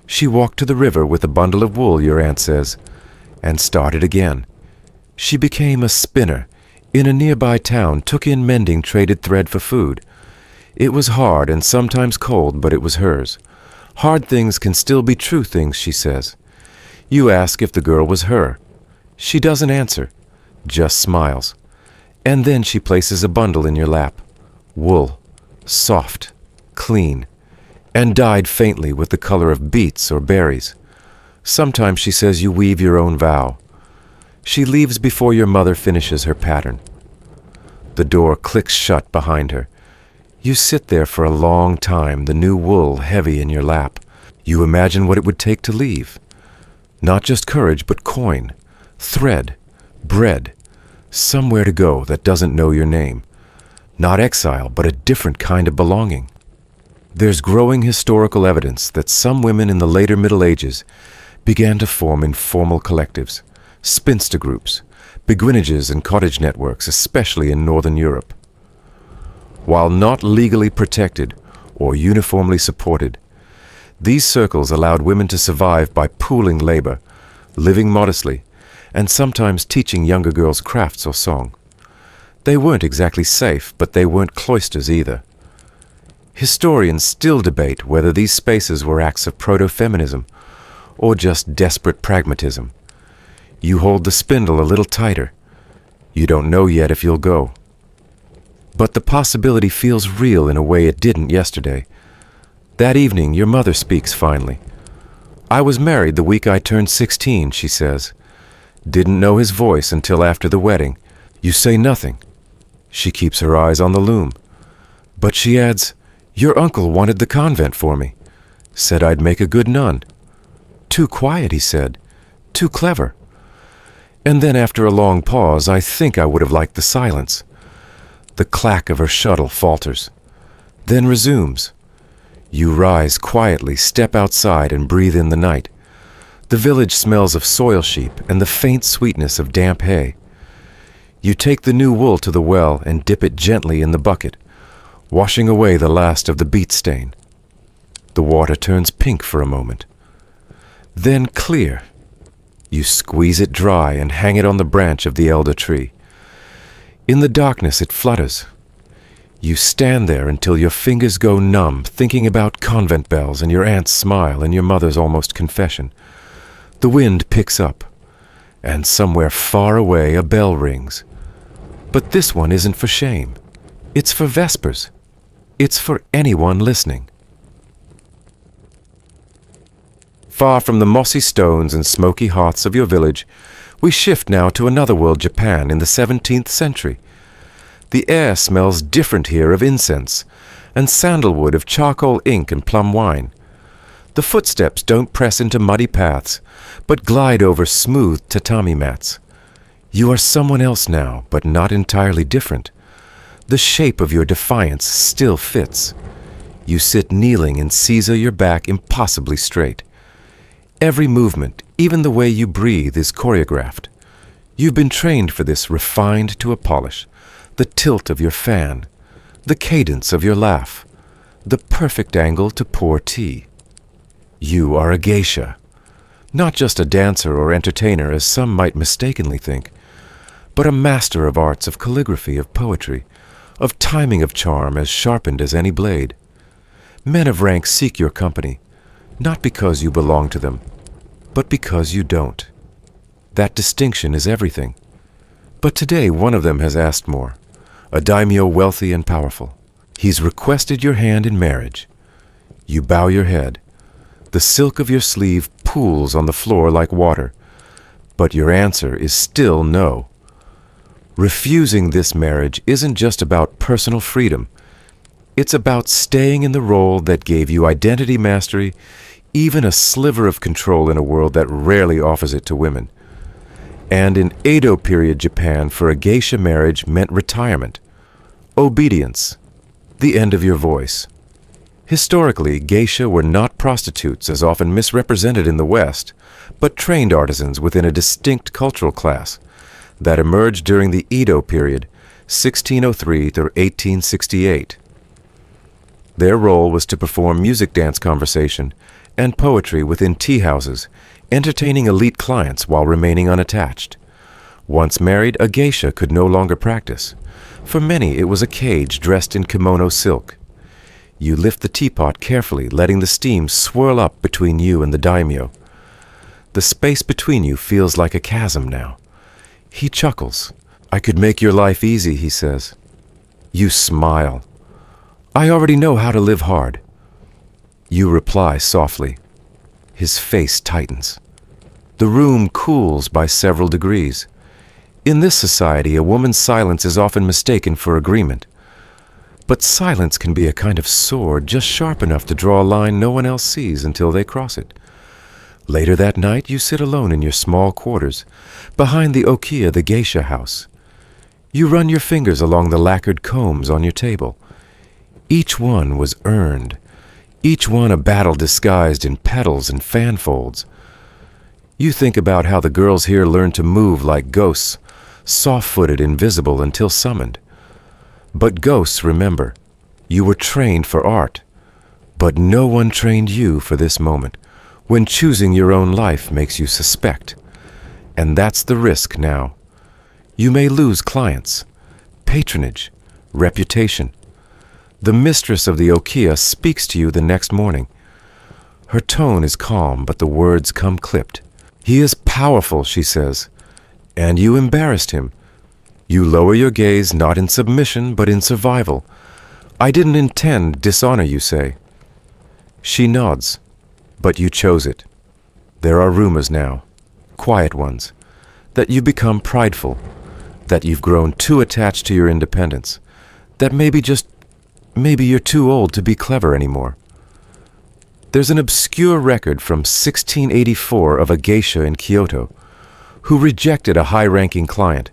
She walked to the river with a bundle of wool, your aunt says, and started again. She became a spinner. In a nearby town, took in mending traded thread for food. It was hard and sometimes cold, but it was hers. Hard things can still be true things, she says. You ask if the girl was her. She doesn't answer, just smiles. And then she places a bundle in your lap. Wool, soft, clean, and dyed faintly with the color of beets or berries. Sometimes she says you weave your own vow. She leaves before your mother finishes her pattern. The door clicks shut behind her. You sit there for a long time, the new wool heavy in your lap. You imagine what it would take to leave. Not just courage, but coin, thread, bread, somewhere to go that doesn't know your name. Not exile, but a different kind of belonging. There's growing historical evidence that some women in the later Middle Ages began to form informal collectives, spinster groups, beguinages and cottage networks, especially in Northern Europe. While not legally protected or uniformly supported, these circles allowed women to survive by pooling labor, living modestly, and sometimes teaching younger girls crafts or song. They weren't exactly safe, but they weren't cloisters either. Historians still debate whether these spaces were acts of proto-feminism or just desperate pragmatism. You hold the spindle a little tighter. You don't know yet if you'll go. But the possibility feels real in a way it didn't yesterday. That evening, your mother speaks finally. I was married the week I turned 16, she says. Didn't know his voice until after the wedding. You say nothing. She keeps her eyes on the loom. But she adds, your uncle wanted the convent for me. Said I'd make a good nun. Too quiet, he said. Too clever. And then after a long pause, I think I would have liked the silence. The clack of her shuttle falters, then resumes. You rise quietly, step outside, and breathe in the night. The village smells of soil sheep and the faint sweetness of damp hay. You take the new wool to the well and dip it gently in the bucket, washing away the last of the beet stain. The water turns pink for a moment, then clear. You squeeze it dry and hang it on the branch of the elder tree. In the darkness it flutters. You stand there until your fingers go numb, thinking about convent bells and your aunt's smile and your mother's almost confession. The wind picks up, and somewhere far away a bell rings. But this one isn't for shame. It's for Vespers. It's for anyone listening. Far from the mossy stones and smoky hearths of your village, we shift now to another world, Japan, in the 17th century. The air smells different here of incense, and sandalwood, of charcoal ink and plum wine. The footsteps don't press into muddy paths, but glide over smooth tatami mats. You are someone else now, but not entirely different. The shape of your defiance still fits. You sit kneeling and Caesar your back impossibly straight. Every movement, even the way you breathe, is choreographed. You've been trained for this, refined to a polish. The tilt of your fan, the cadence of your laugh, the perfect angle to pour tea. You are a geisha, not just a dancer or entertainer as some might mistakenly think, but a master of arts of calligraphy, of poetry, of timing of charm as sharpened as any blade. Men of rank seek your company, not because you belong to them, but because you don't. That distinction is everything. But today one of them has asked more, a daimyo wealthy and powerful. He's requested your hand in marriage. You bow your head. The silk of your sleeve pools on the floor like water. But your answer is still no. Refusing this marriage isn't just about personal freedom. It's about staying in the role that gave you identity mastery, even a sliver of control in a world that rarely offers it to women. And in Edo period Japan, for a geisha marriage meant retirement, obedience, the end of your voice. Historically, geisha were not prostitutes as often misrepresented in the West, but trained artisans within a distinct cultural class that emerged during the Edo period, 1603 through 1868. Their role was to perform music dance conversation and poetry within tea houses, entertaining elite clients while remaining unattached. Once married, a geisha could no longer practice. For many, it was a cage dressed in kimono silk. You lift the teapot carefully, letting the steam swirl up between you and the daimyo. The space between you feels like a chasm now. He chuckles. "I could make your life easy," he says. You smile. "I already know how to live hard." You reply softly. His face tightens. The room cools by several degrees. In this society, a woman's silence is often mistaken for agreement. But silence can be a kind of sword, just sharp enough to draw a line no one else sees until they cross it. Later that night, you sit alone in your small quarters, behind the okiya, the geisha house. You run your fingers along the lacquered combs on your table. Each one was earned, each one a battle disguised in petals and fan folds. You think about how the girls here learn to move like ghosts, soft-footed, invisible until summoned. But ghosts, remember, you were trained for art. But no one trained you for this moment, when choosing your own life makes you suspect. And that's the risk now. You may lose clients, patronage, reputation. The mistress of the okiya speaks to you the next morning. Her tone is calm, but the words come clipped. "He is powerful," she says, and you embarrassed him. You lower your gaze not in submission, but in survival. "I didn't intend dishonor," you say. She nods, but you chose it. There are rumors now, quiet ones, that you become prideful, that you've grown too attached to your independence, that maybe you're too old to be clever anymore. There's an obscure record from 1684 of a geisha in Kyoto who rejected a high-ranking client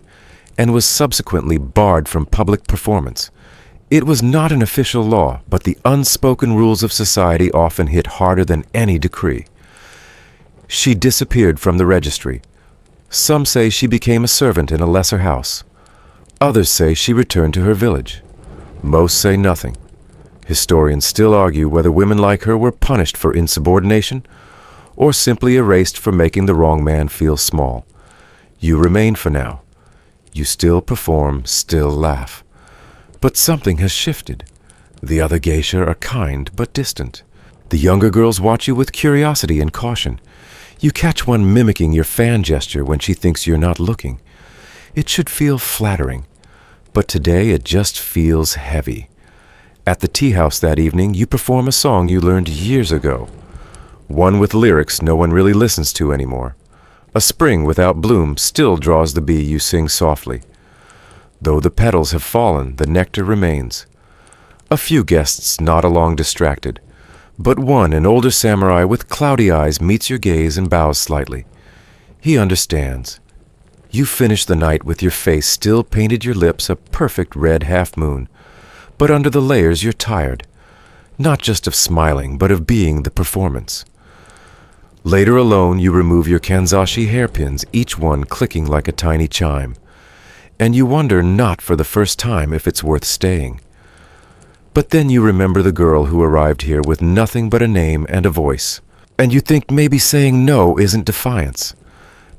and was subsequently barred from public performance. It was not an official law, but the unspoken rules of society often hit harder than any decree. She disappeared from the registry. Some say she became a servant in a lesser house. Others say she returned to her village. Most say nothing. Historians still argue whether women like her were punished for insubordination or simply erased for making the wrong man feel small. You remain for now. You still perform, still laugh. But something has shifted. The other geisha are kind but distant. The younger girls watch you with curiosity and caution. You catch one mimicking your fan gesture when she thinks you're not looking. It should feel flattering, but today it just feels heavy. At the tea house that evening, you perform a song you learned years ago. One with lyrics no one really listens to anymore. A spring without bloom still draws the bee you sing softly. Though the petals have fallen, the nectar remains. A few guests nod along distracted, but one, an older samurai with cloudy eyes, meets your gaze and bows slightly. He understands. You finish the night with your face still painted, your lips a perfect red half-moon. But under the layers you're tired, not just of smiling, but of being the performance. Later alone, you remove your kanzashi hairpins, each one clicking like a tiny chime. And you wonder not for the first time if it's worth staying. But then you remember the girl who arrived here with nothing but a name and a voice. And you think maybe saying no isn't defiance.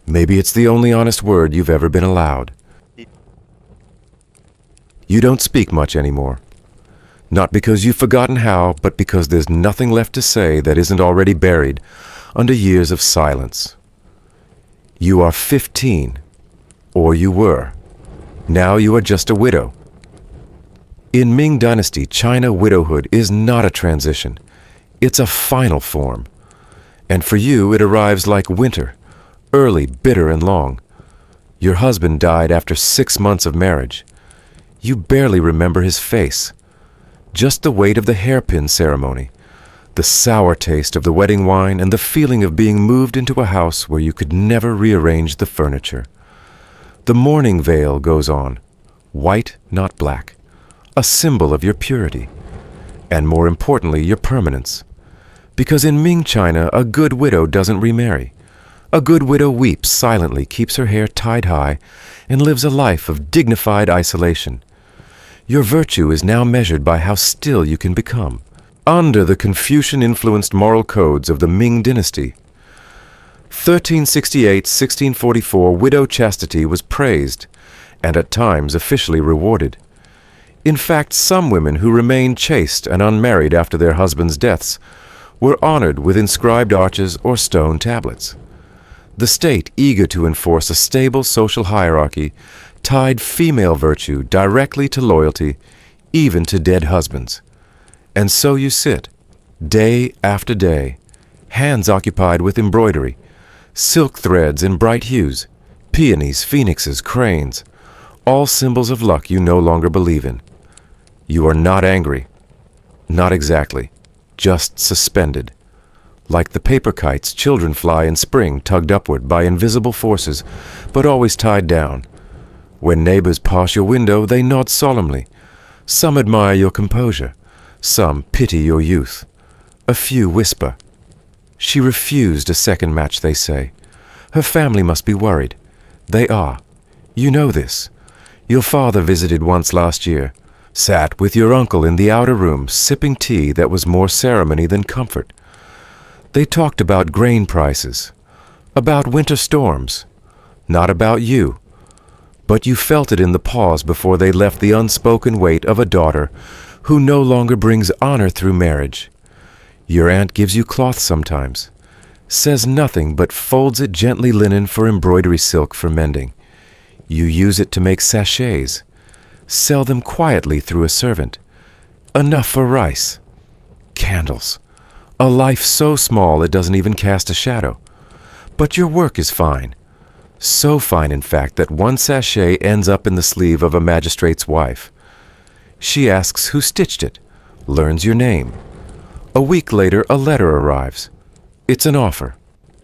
Maybe it's the only honest word you've ever been allowed. You don't speak much anymore. Not because you've forgotten how, but because there's nothing left to say that isn't already buried under years of silence. You are 15, or you were. Now you are just a widow. In Ming Dynasty, China, widowhood is not a transition. It's a final form. And for you it arrives like winter, early, bitter, and long. Your husband died after 6 months of marriage. You barely remember his face. Just the weight of the hairpin ceremony, the sour taste of the wedding wine, and the feeling of being moved into a house where you could never rearrange the furniture. The mourning veil goes on, white, not black, a symbol of your purity, and more importantly, your permanence. Because in Ming China, a good widow doesn't remarry. A good widow weeps silently, keeps her hair tied high, and lives a life of dignified isolation. Your virtue is now measured by how still you can become. Under the Confucian-influenced moral codes of the Ming dynasty, 1368-1644 widow chastity was praised, and at times officially rewarded. In fact, some women who remained chaste and unmarried after their husbands' deaths were honored with inscribed arches or stone tablets. The state, eager to enforce a stable social hierarchy, tied female virtue directly to loyalty, even to dead husbands. And so you sit, day after day, hands occupied with embroidery, silk threads in bright hues, peonies, phoenixes, cranes, all symbols of luck you no longer believe in. You are not angry. Not exactly. Just suspended. Like the paper kites children fly in spring, tugged upward by invisible forces, but always tied down. When neighbors pass your window, they nod solemnly. Some admire your composure. Some pity your youth. A few whisper. She refused a second match, they say. Her family must be worried. They are. You know this. Your father visited once last year. Sat with your uncle in the outer room, sipping tea that was more ceremony than comfort. They talked about grain prices, about winter storms, not about you. But you felt it in the pause before they left, the unspoken weight of a daughter who no longer brings honor through marriage. Your aunt gives you cloth sometimes, says nothing but folds it gently linen for embroidery silk for mending. You use it to make sachets, sell them quietly through a servant. Enough for rice. Candles. A life so small it doesn't even cast a shadow. But your work is fine. So fine, in fact, that one sachet ends up in the sleeve of a magistrate's wife. She asks who stitched it, learns your name. A week later, a letter arrives. It's an offer.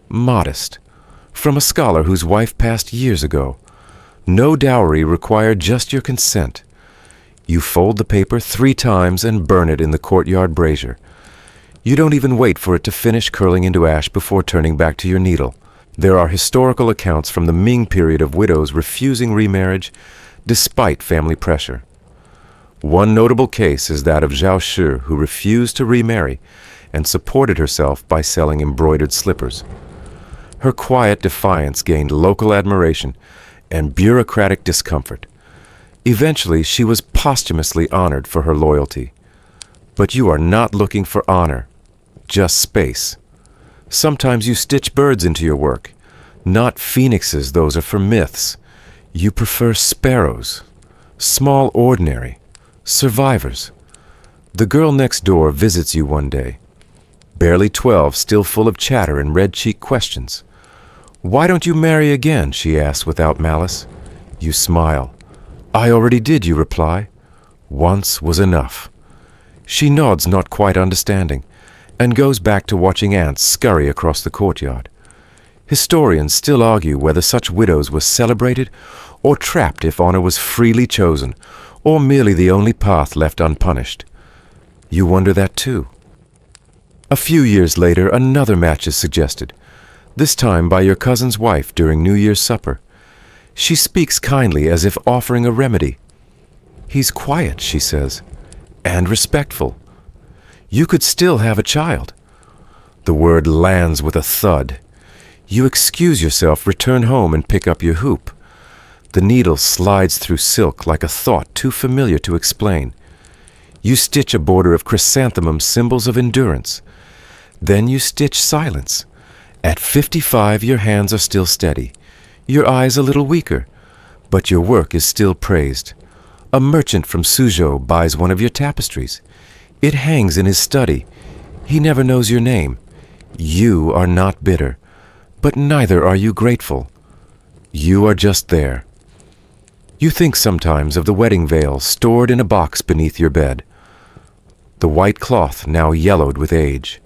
Modest. From a scholar whose wife passed years ago. No dowry required, just your consent. You fold the paper 3 times and burn it in the courtyard brazier. You don't even wait for it to finish curling into ash before turning back to your needle. There are historical accounts from the Ming period of widows refusing remarriage despite family pressure. One notable case is that of Zhao Shi, who refused to remarry and supported herself by selling embroidered slippers. Her quiet defiance gained local admiration and bureaucratic discomfort. Eventually, she was posthumously honored for her loyalty. But you are not looking for honor, just space. Sometimes you stitch birds into your work. Not phoenixes, those are for myths. You prefer sparrows, small, ordinary, survivors. The girl next door visits you one day. Barely 12, still full of chatter and red-cheeked questions. "Why don't you marry again?" she asks without malice. You smile. "I already did," you reply. "Once was enough." She nods, not quite understanding, and goes back to watching ants scurry across the courtyard. Historians still argue whether such widows were celebrated or trapped if honor was freely chosen, or merely the only path left unpunished. You wonder that too. A few years later, another match is suggested, this time by your cousin's wife during New Year's supper. She speaks kindly as if offering a remedy. "He's quiet," she says, "and respectful. You could still have a child." The word lands with a thud. You excuse yourself, return home, and pick up your hoop. The needle slides through silk like a thought too familiar to explain. You stitch a border of chrysanthemum, symbols of endurance. Then you stitch silence. At 55, your hands are still steady, your eyes a little weaker, but your work is still praised. A merchant from Suzhou buys one of your tapestries. It hangs in his study. He never knows your name. You are not bitter, but neither are you grateful. You are just there. You think sometimes of the wedding veil stored in a box beneath your bed, the white cloth now yellowed with age.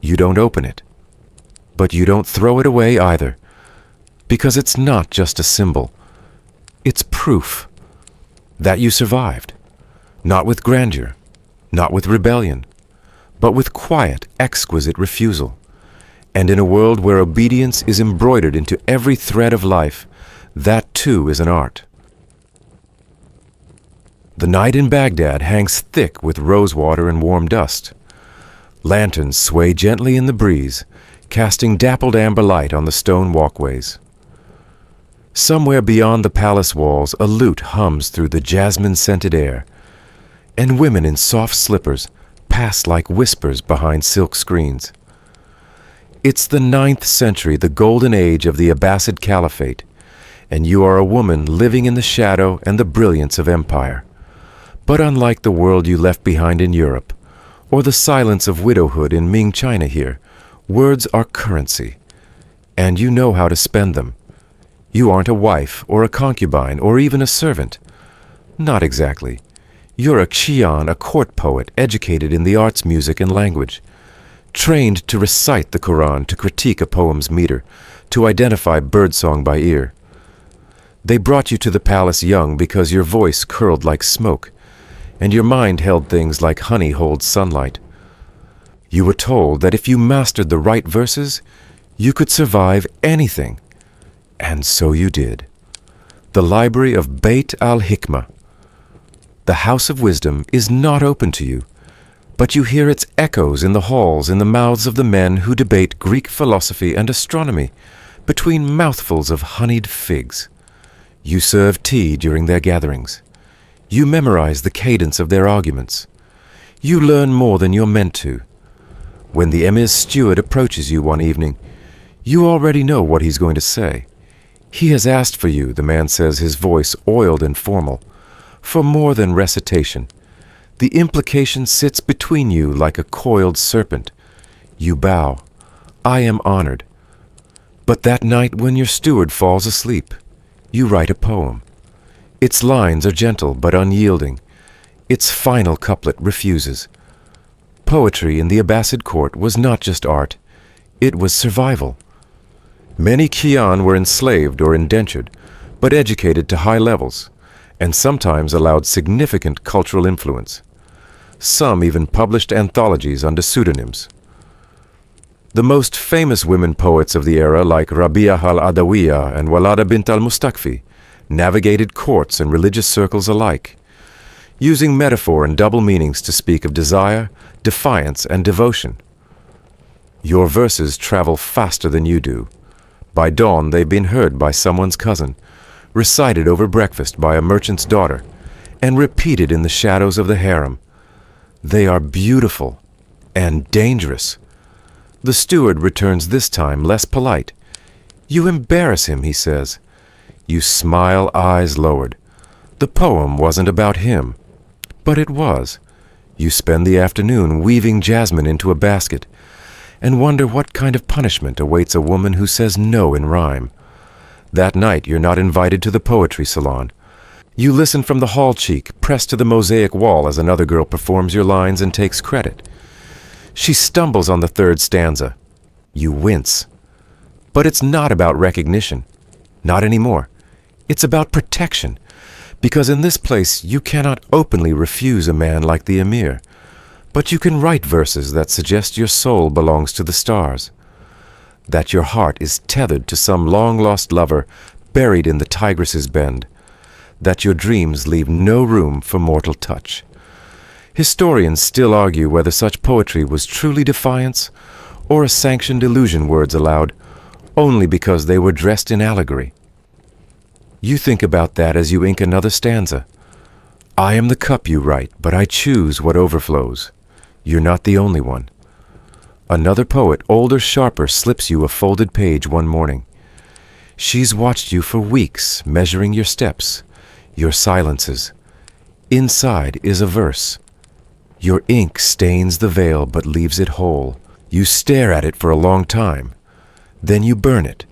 You don't open it, but you don't throw it away either, because it's not just a symbol. It's proof that you survived, not with grandeur, not with rebellion, but with quiet, exquisite refusal. And in a world where obedience is embroidered into every thread of life, that too is an art. The night in Baghdad hangs thick with rosewater and warm dust. Lanterns sway gently in the breeze, casting dappled amber light on the stone walkways. Somewhere beyond the palace walls, a lute hums through the jasmine-scented air, and women in soft slippers pass like whispers behind silk screens. It's the 9th century, the golden age of the Abbasid Caliphate, and you are a woman living in the shadow and the brilliance of empire. But unlike the world you left behind in Europe, or the silence of widowhood in Ming China here, words are currency, and you know how to spend them. You aren't a wife or a concubine or even a servant. Not exactly. You're a Qian, a court poet educated in the arts, music, and language, trained to recite the Quran, to critique a poem's meter, to identify birdsong by ear. They brought you to the palace young because your voice curled like smoke, and your mind held things like honey holds sunlight. You were told that if you mastered the right verses, you could survive anything. And so you did. The library of Beit al-Hikmah, the House of Wisdom, is not open to you, but you hear its echoes in the halls, in the mouths of the men who debate Greek philosophy and astronomy between mouthfuls of honeyed figs. You serve tea during their gatherings. You memorize the cadence of their arguments. You learn more than you're meant to. When the emir's steward approaches you one evening, you already know what he's going to say. He has asked for you, the man says, his voice oiled and formal, for more than recitation. The implication sits between you like a coiled serpent. You bow. I am honored. But that night when your steward falls asleep, you write a poem. Its lines are gentle but unyielding. Its final couplet refuses. Poetry in the Abbasid court was not just art, it was survival. Many Qian were enslaved or indentured, but educated to high levels, and sometimes allowed significant cultural influence. Some even published anthologies under pseudonyms. The most famous women poets of the era, like Rabi'a al-Adawiya and Walada bint al-Mustakfi, navigated courts and religious circles alike, using metaphor and double meanings to speak of desire, defiance, and devotion. Your verses travel faster than you do. By dawn, they've been heard by someone's cousin, recited over breakfast by a merchant's daughter, and repeated in the shadows of the harem. They are beautiful and dangerous. The steward returns this time less polite. You embarrass him, he says. You smile, eyes lowered. The poem wasn't about him, but it was. You spend the afternoon weaving jasmine into a basket and wonder what kind of punishment awaits a woman who says no in rhyme. That night you're not invited to the poetry salon. You listen from the hall cheek, pressed to the mosaic wall as another girl performs your lines and takes credit. She stumbles on the third stanza. You wince. But it's not about recognition. Not anymore. It's about protection. Because in this place you cannot openly refuse a man like the emir. But you can write verses that suggest your soul belongs to the stars, that your heart is tethered to some long-lost lover buried in the Tigris's bend, that your dreams leave no room for mortal touch. Historians still argue whether such poetry was truly defiance or a sanctioned illusion, words aloud, only because they were dressed in allegory. You think about that as you ink another stanza. I am the cup, you write, but I choose what overflows. You're not the only one. Another poet, older, sharper, slips you a folded page one morning. She's watched you for weeks, measuring your steps, your silences. Inside is a verse. Your ink stains the veil but leaves it whole. You stare at it for a long time. Then you burn it,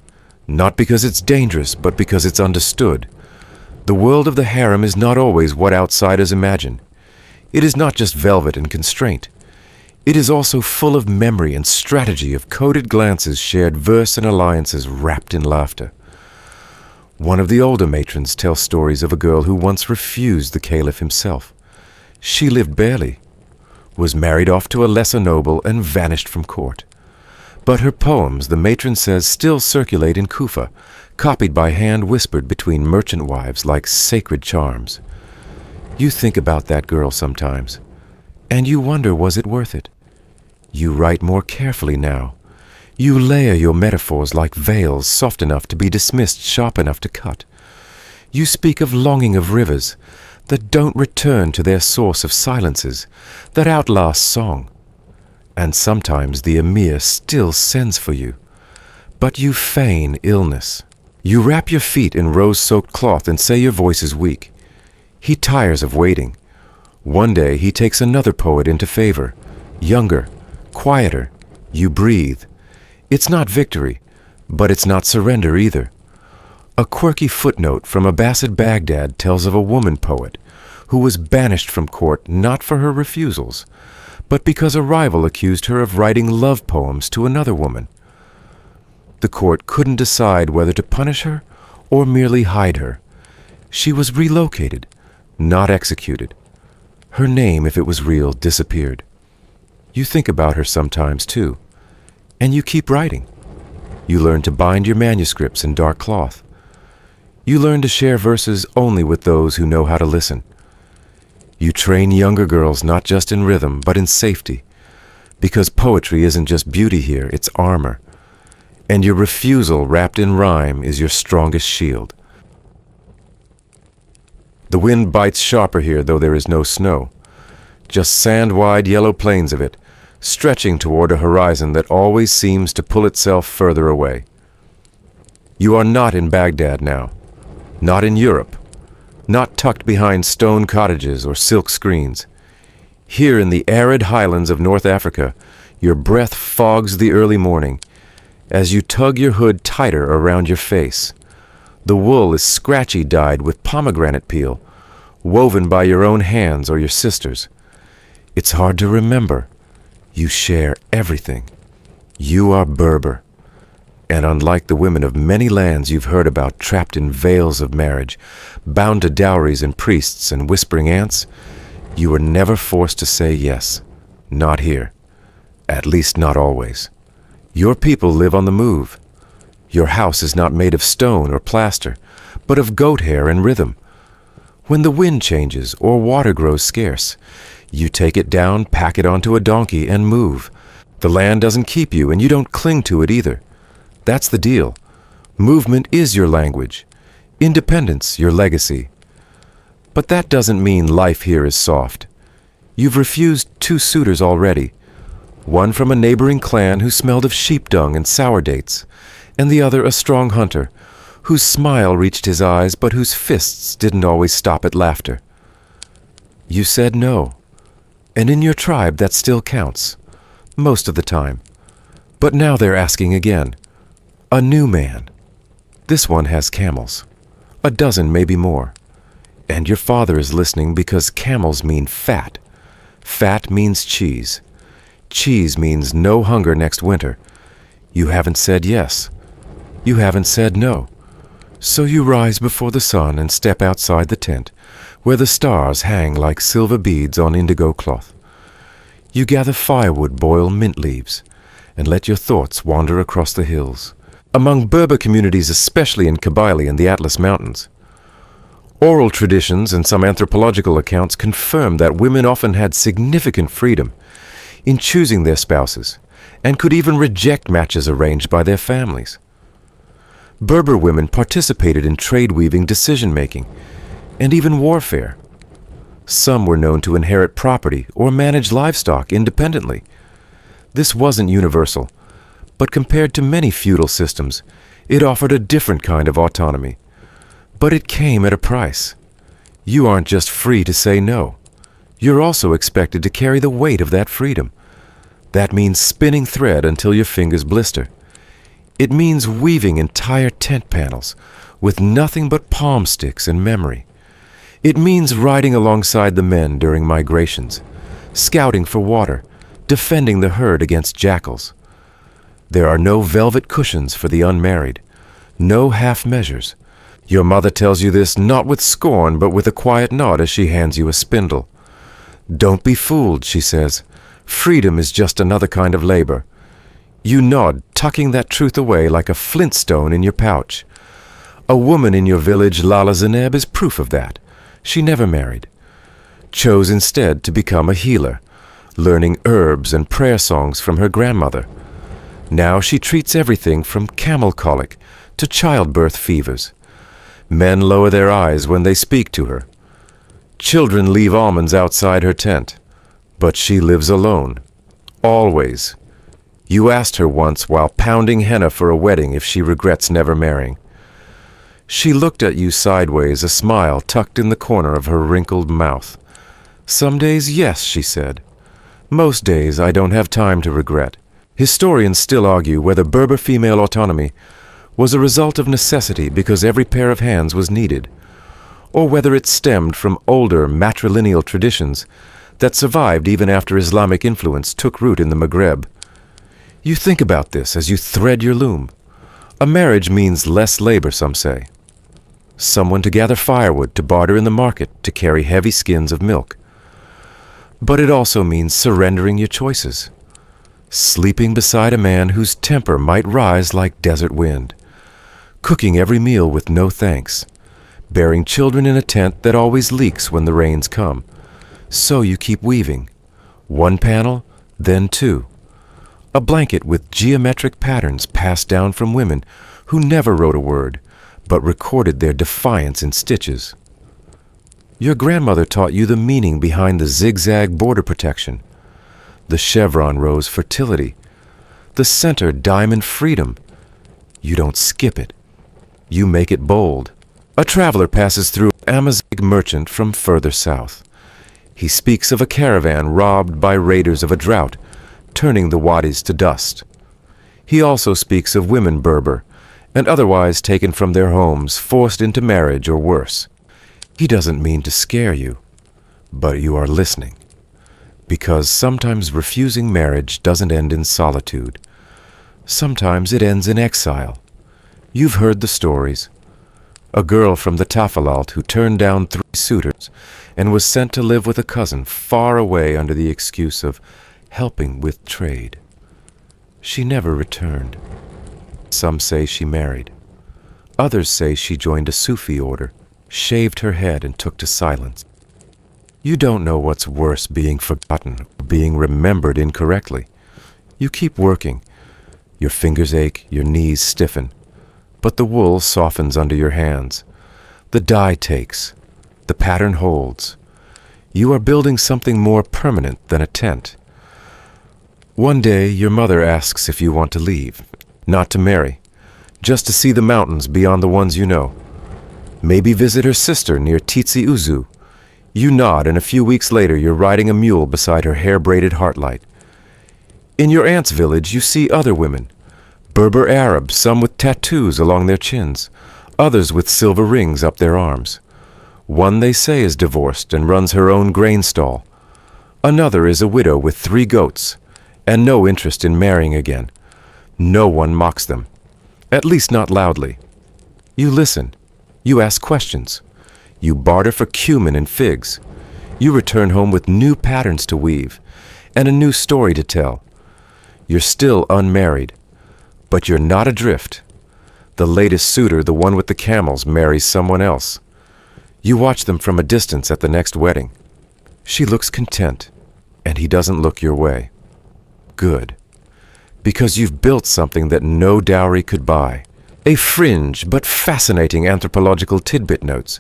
not because it's dangerous, but because it's understood. The world of the harem is not always what outsiders imagine. It is not just velvet and constraint. It is also full of memory and strategy, of coded glances, shared verse, and alliances wrapped in laughter. One of the older matrons tells stories of a girl who once refused the caliph himself. She lived barely, was married off to a lesser noble, and vanished from court. But her poems, the matron says, still circulate in Kufa, copied by hand, whispered between merchant wives like sacred charms. You think about that girl sometimes, and you wonder, was it worth it? You write more carefully now. You layer your metaphors like veils, soft enough to be dismissed, sharp enough to cut. You speak of longing of rivers that don't return to their source of silences, that outlast song. And sometimes the emir still sends for you. But you feign illness. You wrap your feet in rose-soaked cloth and say your voice is weak. He tires of waiting. One day he takes another poet into favor, younger, quieter. You breathe. It's not victory, but it's not surrender either. A quirky footnote from Abbasid Baghdad tells of a woman poet who was banished from court not for her refusals, but because a rival accused her of writing love poems to another woman. The court couldn't decide whether to punish her or merely hide her. She was relocated, not executed. Her name, if it was real, disappeared. You think about her sometimes, too, and you keep writing. You learn to bind your manuscripts in dark cloth. You learn to share verses only with those who know how to listen. You train younger girls not just in rhythm, but in safety, because poetry isn't just beauty here, it's armor. And your refusal wrapped in rhyme is your strongest shield. The wind bites sharper here, though there is no snow. Just sand-wide yellow plains of it, stretching toward a horizon that always seems to pull itself further away. You are not in Baghdad now, not in Europe, not tucked behind stone cottages or silk screens. Here in the arid highlands of North Africa, your breath fogs the early morning as you tug your hood tighter around your face. The wool is scratchy dyed with pomegranate peel, woven by your own hands or your sister's. It's hard to remember. You share everything. You are Berber. And unlike the women of many lands you've heard about trapped in veils of marriage, bound to dowries and priests and whispering ants, you were never forced to say yes. Not here. At least not always. Your people live on the move. Your house is not made of stone or plaster, but of goat hair and rhythm. When the wind changes or water grows scarce, you take it down, pack it onto a donkey, and move. The land doesn't keep you, and you don't cling to it either. That's the deal. Movement is your language. Independence, your legacy. But that doesn't mean life here is soft. You've refused 2 suitors already. One from a neighboring clan who smelled of sheep dung and sour dates, and the other a strong hunter, whose smile reached his eyes but whose fists didn't always stop at laughter. You said no, and in your tribe that still counts, most of the time. But now they're asking again. A new man. This one has camels. A dozen, maybe more. And your father is listening because camels mean fat. Fat means cheese. Cheese means no hunger next winter. You haven't said yes. You haven't said no. So you rise before the sun and step outside the tent, where the stars hang like silver beads on indigo cloth. You gather firewood, boil mint leaves, and let your thoughts wander across the hills. Among Berber communities, especially in Kabylie and the Atlas Mountains, oral traditions and some anthropological accounts confirm that women often had significant freedom in choosing their spouses and could even reject matches arranged by their families. Berber women participated in trade-weaving decision-making and even warfare. Some were known to inherit property or manage livestock independently. This wasn't universal, but compared to many feudal systems, it offered a different kind of autonomy. But it came at a price. You aren't just free to say no. You're also expected to carry the weight of that freedom. That means spinning thread until your fingers blister. It means weaving entire tent panels with nothing but palm sticks and memory. It means riding alongside the men during migrations, scouting for water, defending the herd against jackals. There are no velvet cushions for the unmarried, no half measures. Your mother tells you this not with scorn, but with a quiet nod as she hands you a spindle. Don't be fooled, she says. Freedom is just another kind of labor. You nod, tucking that truth away like a flintstone in your pouch. A woman in your village, Lala Zeneb, is proof of that. She never married. Chose instead to become a healer, learning herbs and prayer songs from her grandmother. Now she treats everything from camel colic to childbirth fevers. Men lower their eyes when they speak to her. Children leave almonds outside her tent, but she lives alone. Always. You asked her once while pounding henna for a wedding if she regrets never marrying. She looked at you sideways, a smile tucked in the corner of her wrinkled mouth. Some days, yes, she said. Most days, I don't have time to regret. Historians still argue whether Berber female autonomy was a result of necessity because every pair of hands was needed, or whether it stemmed from older matrilineal traditions that survived even after Islamic influence took root in the Maghreb. You think about this as you thread your loom. A marriage means less labor, some say. Someone to gather firewood to barter in the market to carry heavy skins of milk. But it also means surrendering your choices. Sleeping beside a man whose temper might rise like desert wind. Cooking every meal with no thanks. Bearing children in a tent that always leaks when the rains come. So you keep weaving. One panel, then two. A blanket with geometric patterns passed down from women who never wrote a word, but recorded their defiance in stitches. Your grandmother taught you the meaning behind the zigzag border protection, the chevron rose fertility, the center diamond freedom. You don't skip it. You make it bold. A traveler passes through Abbasid merchant from further south. He speaks of a caravan robbed by raiders of a drought, turning the wadis to dust. He also speaks of women Berber, and otherwise taken from their homes, forced into marriage or worse. He doesn't mean to scare you, but you are listening. Because sometimes refusing marriage doesn't end in solitude. Sometimes it ends in exile. You've heard the stories. A girl from the Tafalalt who turned down 3 suitors and was sent to live with a cousin far away under the excuse of helping with trade. She never returned. Some say she married. Others say she joined a Sufi order, shaved her head and took to silence. You don't know what's worse, being forgotten or being remembered incorrectly. You keep working. Your fingers ache, your knees stiffen, but the wool softens under your hands. The dye takes. The pattern holds. You are building something more permanent than a tent. One day, your mother asks if you want to leave, not to marry, just to see the mountains beyond the ones you know. Maybe visit her sister near Titsi Uzu. You nod, and a few weeks later, you're riding a mule beside her hair-braided Heartlight. In your aunt's village, you see other women. Berber Arabs, some with tattoos along their chins, others with silver rings up their arms. One, they say, is divorced and runs her own grain stall. Another is a widow with 3 goats, and no interest in marrying again. No one mocks them, at least not loudly. You listen. You ask questions. You barter for cumin and figs. You return home with new patterns to weave and a new story to tell. You're still unmarried, but you're not adrift. The latest suitor, the one with the camels, marries someone else. You watch them from a distance at the next wedding. She looks content, and he doesn't look your way. Good. Because you've built something that no dowry could buy. A fringe but fascinating anthropological tidbit notes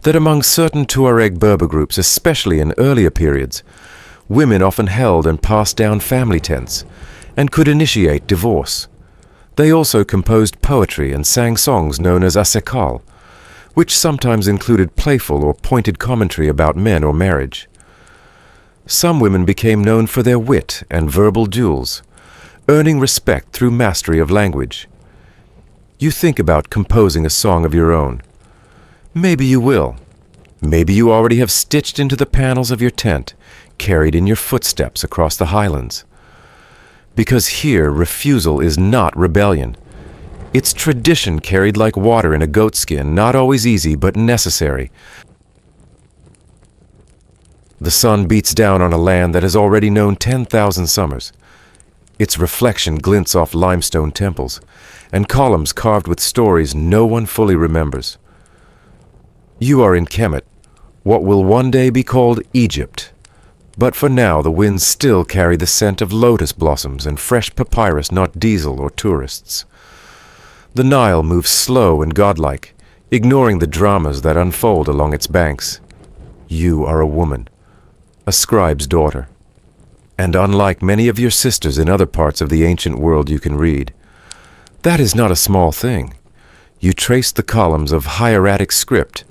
that among certain Tuareg Berber groups, especially in earlier periods, women often held and passed down family tents and could initiate divorce. They also composed poetry and sang songs known as asekal, which sometimes included playful or pointed commentary about men or marriage. Some women became known for their wit and verbal duels, earning respect through mastery of language. You think about composing a song of your own. Maybe you will. Maybe you already have stitched into the panels of your tent, carried in your footsteps across the highlands. Because here, refusal is not rebellion. It's tradition carried like water in a goatskin, not always easy, but necessary. The sun beats down on a land that has already known 10,000 summers. Its reflection glints off limestone temples and columns carved with stories no one fully remembers. You are in Kemet, what will one day be called Egypt. But for now, the winds still carry the scent of lotus blossoms and fresh papyrus, not diesel or tourists. The Nile moves slow and godlike, ignoring the dramas that unfold along its banks. You are a woman, a scribe's daughter. And unlike many of your sisters in other parts of the ancient world you can read, that is not a small thing. You trace the columns of hieratic script,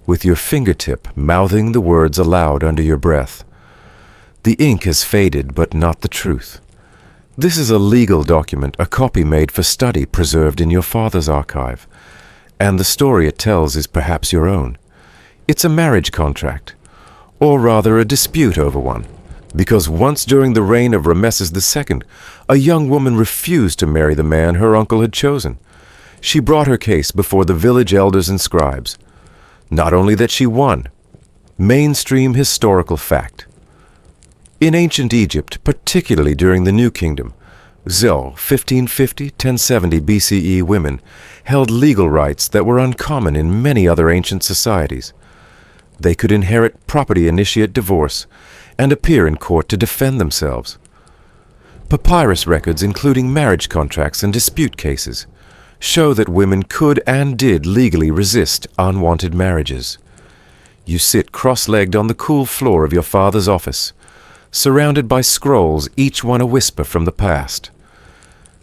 with your fingertip mouthing the words aloud under your breath. The ink has faded, but not the truth. This is a legal document, a copy made for study, preserved in your father's archive. And the story it tells is perhaps your own. It's a marriage contract, or rather a dispute over one. Because once during the reign of Rameses II, a young woman refused to marry the man her uncle had chosen. She brought her case before the village elders and scribes. Not only that she won, mainstream historical fact. In ancient Egypt, particularly during the New Kingdom, Zhou, 1550-1070 BCE women held legal rights that were uncommon in many other ancient societies. They could inherit property, initiate divorce, and appear in court to defend themselves. Papyrus records, including marriage contracts and dispute cases, show that women could and did legally resist unwanted marriages. You sit cross-legged on the cool floor of your father's office, surrounded by scrolls, each one a whisper from the past.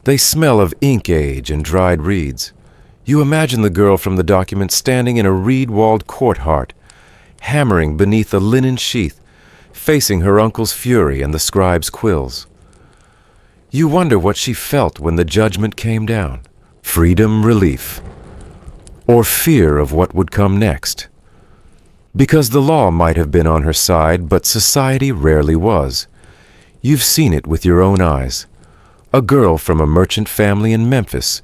They smell of ink age and dried reeds. You imagine the girl from the document standing in a reed-walled court-heart, hammering beneath a linen sheath, facing her uncle's fury and the scribe's quills. You wonder what she felt when the judgment came down. Freedom, relief, or fear of what would come next. Because the law might have been on her side, but society rarely was. You've seen it with your own eyes. A girl from a merchant family in Memphis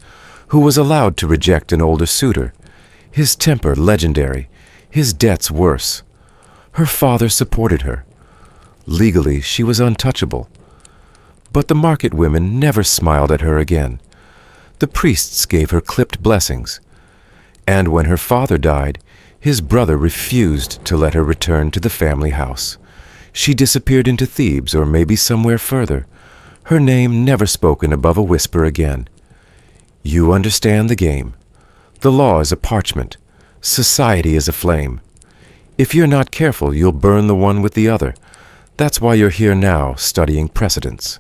who was allowed to reject an older suitor. His temper legendary, his debts worse. Her father supported her. Legally, she was untouchable. But the market women never smiled at her again. The priests gave her clipped blessings. And when her father died, his brother refused to let her return to the family house. She disappeared into Thebes or maybe somewhere further, her name never spoken above a whisper again. You understand the game. The law is a parchment. Society is a flame. If you're not careful, you'll burn the one with the other. That's why you're here now, studying precedents.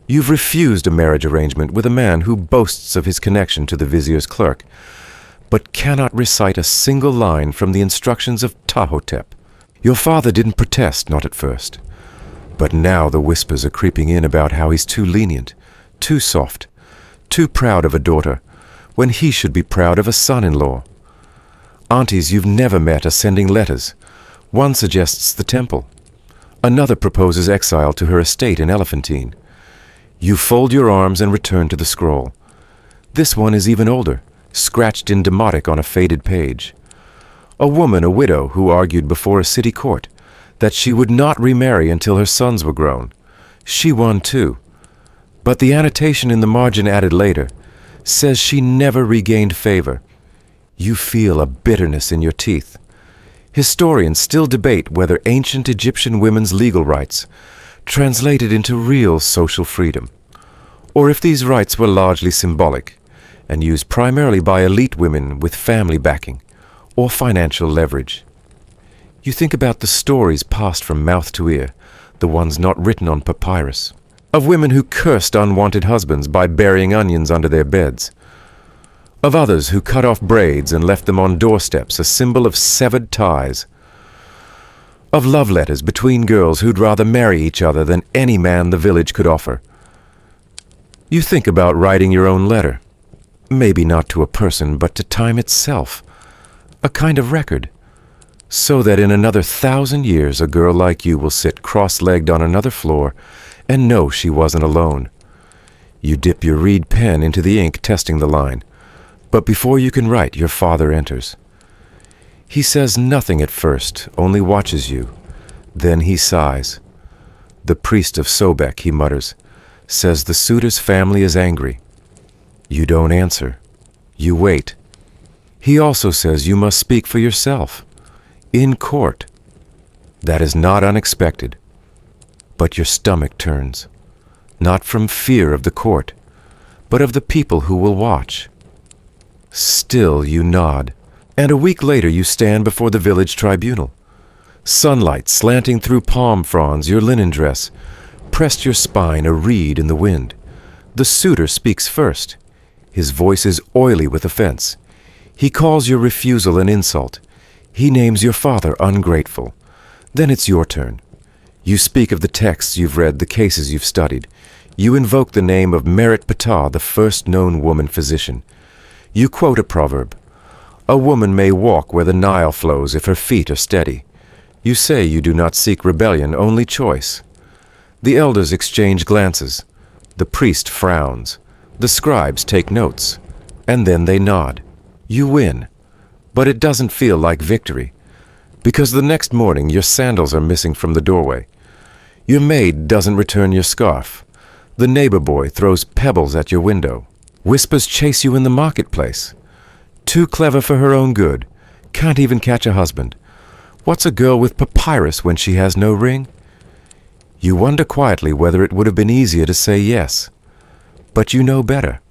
You've refused a marriage arrangement with a man who boasts of his connection to the vizier's clerk, but cannot recite a single line from the instructions of Ptahhotep. Your father didn't protest, not at first. But now the whispers are creeping in about how he's too lenient, too soft, too proud of a daughter, when he should be proud of a son-in-law. Aunties you've never met are sending letters. One suggests the temple. Another proposes exile to her estate in Elephantine. You fold your arms and return to the scroll. This one is even older, scratched in demotic on a faded page. A woman, a widow, who argued before a city court that she would not remarry until her sons were grown. She won too. But the annotation in the margin added later says she never regained favor. You feel a bitterness in your teeth. Historians still debate whether ancient Egyptian women's legal rights translated into real social freedom, or if these rights were largely symbolic and used primarily by elite women with family backing or financial leverage. You think about the stories passed from mouth to ear, the ones not written on papyrus, of women who cursed unwanted husbands by burying onions under their beds, of others who cut off braids and left them on doorsteps, a symbol of severed ties, of love letters between girls who'd rather marry each other than any man the village could offer. You think about writing your own letter, maybe not to a person, but to time itself, a kind of record, so that in another 1,000 years a girl like you will sit cross-legged on another floor and know she wasn't alone. You dip your reed pen into the ink, testing the line, but before you can write, your father enters. He says nothing at first, only watches you. Then he sighs. "The priest of Sobek," he mutters, "says the suitor's family is angry." You don't answer. You wait. He also says you must speak for yourself. In court. That is not unexpected. But your stomach turns. Not from fear of the court, but of the people who will watch. Still you nod. And a week later you stand before the village tribunal. Sunlight slanting through palm fronds your linen dress, pressed your spine a reed in the wind. The suitor speaks first. His voice is oily with offense. He calls your refusal an insult. He names your father ungrateful. Then it's your turn. You speak of the texts you've read, the cases you've studied. You invoke the name of Merit Ptah, the first known woman physician. You quote a proverb. A woman may walk where the Nile flows if her feet are steady. You say you do not seek rebellion, only choice. The elders exchange glances. The priest frowns. The scribes take notes. And then they nod. You win. But it doesn't feel like victory. Because the next morning your sandals are missing from the doorway. Your maid doesn't return your scarf. The neighbor boy throws pebbles at your window. Whispers chase you in the marketplace. Too clever for her own good. Can't even catch a husband. What's a girl with papyrus when she has no ring? You wonder quietly whether it would have been easier to say yes. But you know better.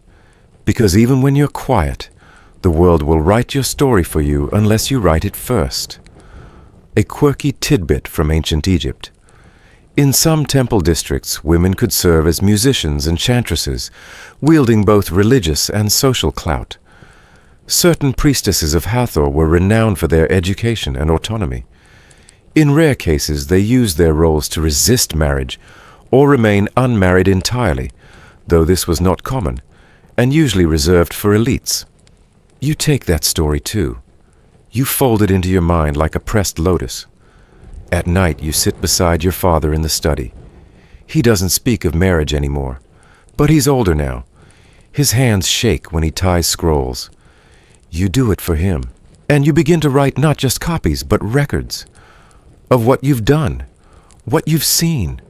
Because even when you're quiet, the world will write your story for you unless you write it first. A quirky tidbit from ancient Egypt. In some temple districts, women could serve as musicians and chantresses, wielding both religious and social clout. Certain priestesses of Hathor were renowned for their education and autonomy. In rare cases, they used their roles to resist marriage or remain unmarried entirely, though this was not common, and usually reserved for elites. You take that story too. You fold it into your mind like a pressed lotus. At night, you sit beside your father in the study. He doesn't speak of marriage anymore, but he's older now. His hands shake when he ties scrolls. You do it for him, and you begin to write not just copies, but records of what you've done, what you've seen,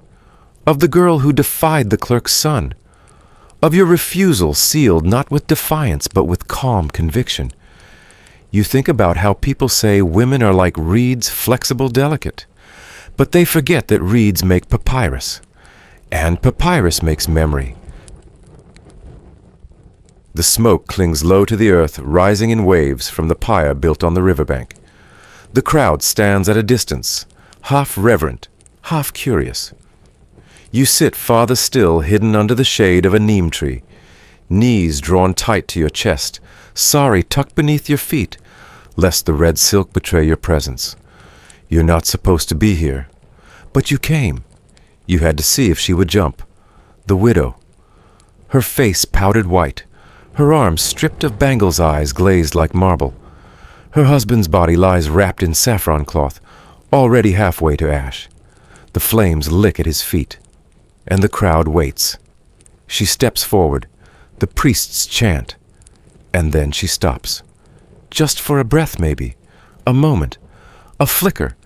of the girl who defied the clerk's son, of your refusal sealed not with defiance, but with calm conviction. You think about how people say women are like reeds, flexible, delicate, but they forget that reeds make papyrus, and papyrus makes memory. The smoke clings low to the earth, rising in waves from the pyre built on the riverbank. The crowd stands at a distance, half reverent, half curious. You sit farther still, hidden under the shade of a neem tree, knees drawn tight to your chest, sari tucked beneath your feet, lest the red silk betray your presence. You're not supposed to be here, but you came. You had to see if she would jump. The widow. Her face powdered white, her arms stripped of bangles, eyes glazed like marble. Her husband's body lies wrapped in saffron cloth, already halfway to ash. The flames lick at his feet, and the crowd waits. She steps forward, the priests chant, and then she stops. Just for a breath maybe, a moment, a flicker,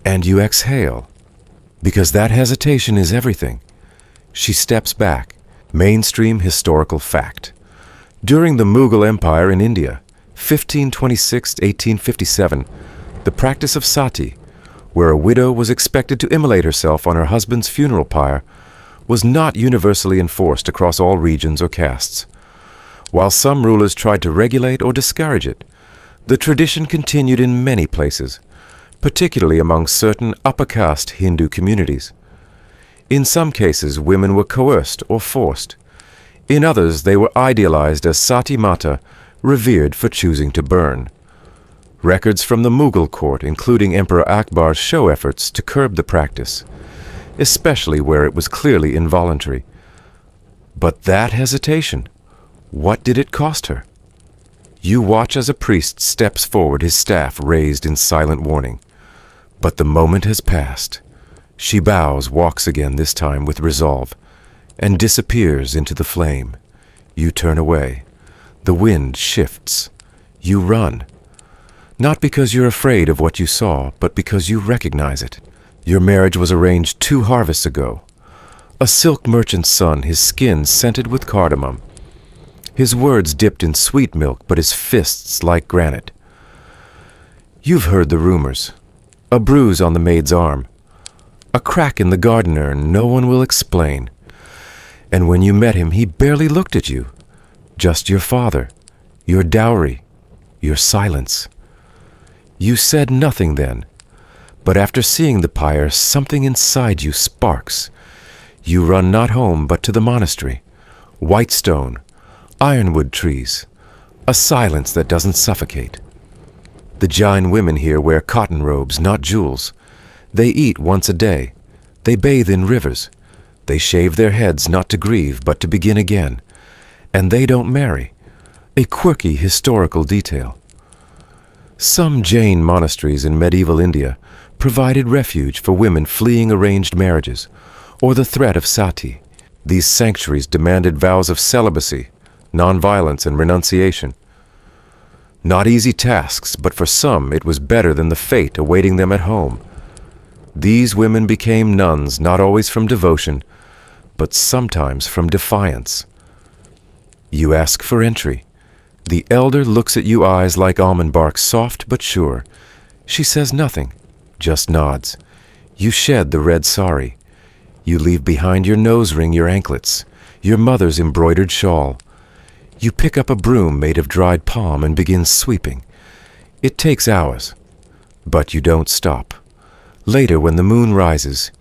and you exhale. Because that hesitation is everything. She steps back, mainstream historical fact. During the Mughal Empire in India, 1526 to 1857, the practice of sati, where a widow was expected to immolate herself on her husband's funeral pyre, was not universally enforced across all regions or castes. While some rulers tried to regulate or discourage it, the tradition continued in many places, particularly among certain upper caste Hindu communities. In some cases, women were coerced or forced. In others, they were idealized as Sati Mata, revered for choosing to burn. Records from the Mughal court, including Emperor Akbar's show efforts to curb the practice, especially where it was clearly involuntary. But that hesitation, what did it cost her? You watch as a priest steps forward, his staff raised in silent warning. But the moment has passed. She bows, walks again, this time with resolve, and disappears into the flame. You turn away. The wind shifts. You run. Not because you're afraid of what you saw, but because you recognize it. Your marriage was arranged 2 harvests ago. A silk merchant's son, his skin scented with cardamom. His words dipped in sweet milk, but his fists like granite. You've heard the rumors. A bruise on the maid's arm. A crack in the garden urn no one will explain. And when you met him, he barely looked at you. Just your father, your dowry, your silence. You said nothing then, but after seeing the pyre, something inside you sparks. You run not home, but to the monastery. White stone, ironwood trees, a silence that doesn't suffocate. The Jain women here wear cotton robes, not jewels. They eat once a day. They bathe in rivers. They shave their heads not to grieve, but to begin again. And they don't marry. A quirky historical detail. Some Jain monasteries in medieval India provided refuge for women fleeing arranged marriages or the threat of sati. These sanctuaries demanded vows of celibacy, nonviolence, and renunciation. Not easy tasks, but for some it was better than the fate awaiting them at home. These women became nuns not always from devotion, but sometimes from defiance. You ask for entry. The elder looks at you, eyes like almond bark, soft but sure. She says nothing, just nods. You shed the red sari. You leave behind your nose ring, your anklets, your mother's embroidered shawl. You pick up a broom made of dried palm and begin sweeping. It takes hours, but you don't stop. Later, when the moon rises,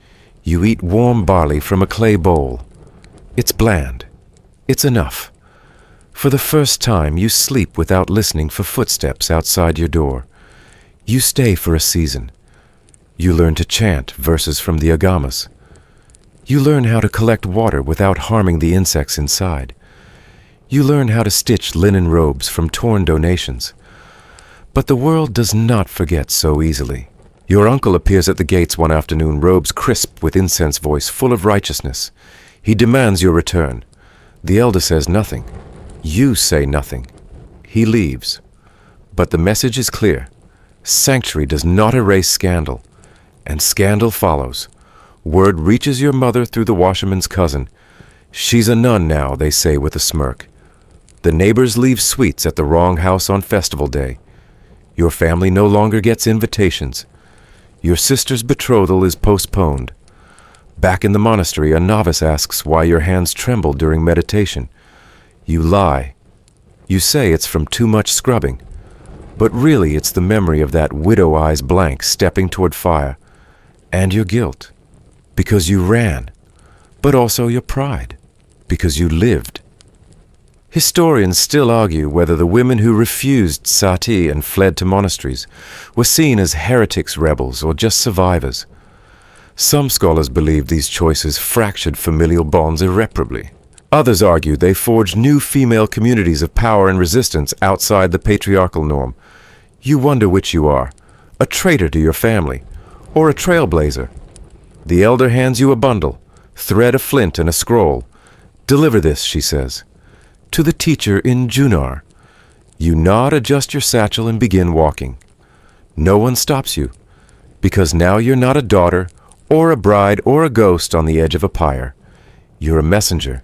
you eat warm barley from a clay bowl. It's bland. It's enough. For the first time, you sleep without listening for footsteps outside your door. You stay for a season. You learn to chant verses from the agamas. You learn how to collect water without harming the insects inside. You learn how to stitch linen robes from torn donations. But the world does not forget so easily. Your uncle appears at the gates one afternoon, robes crisp with incense, voice full of righteousness. He demands your return. The elder says nothing. You say nothing. He leaves. But the message is clear. Sanctuary does not erase scandal. And scandal follows. Word reaches your mother through the washerman's cousin. She's a nun now, they say with a smirk. The neighbors leave sweets at the wrong house on festival day. Your family no longer gets invitations. Your sister's betrothal is postponed. Back in the monastery, a novice asks why your hands tremble during meditation. You lie. You say it's from too much scrubbing. But really it's the memory of that widow eyes blank stepping toward fire. And your guilt. Because you ran. But also your pride. Because you lived. Historians still argue whether the women who refused sati and fled to monasteries were seen as heretics, rebels, or just survivors. Some scholars believe these choices fractured familial bonds irreparably. Others argue they forged new female communities of power and resistance outside the patriarchal norm. You wonder which you are, a traitor to your family, or a trailblazer. The elder hands you a bundle, thread, a flint, and a scroll. Deliver this, she says, to the teacher in Junar. You nod, adjust your satchel, and begin walking. No one stops you, because now you're not a daughter, or a bride, or a ghost on the edge of a pyre. You're a messenger.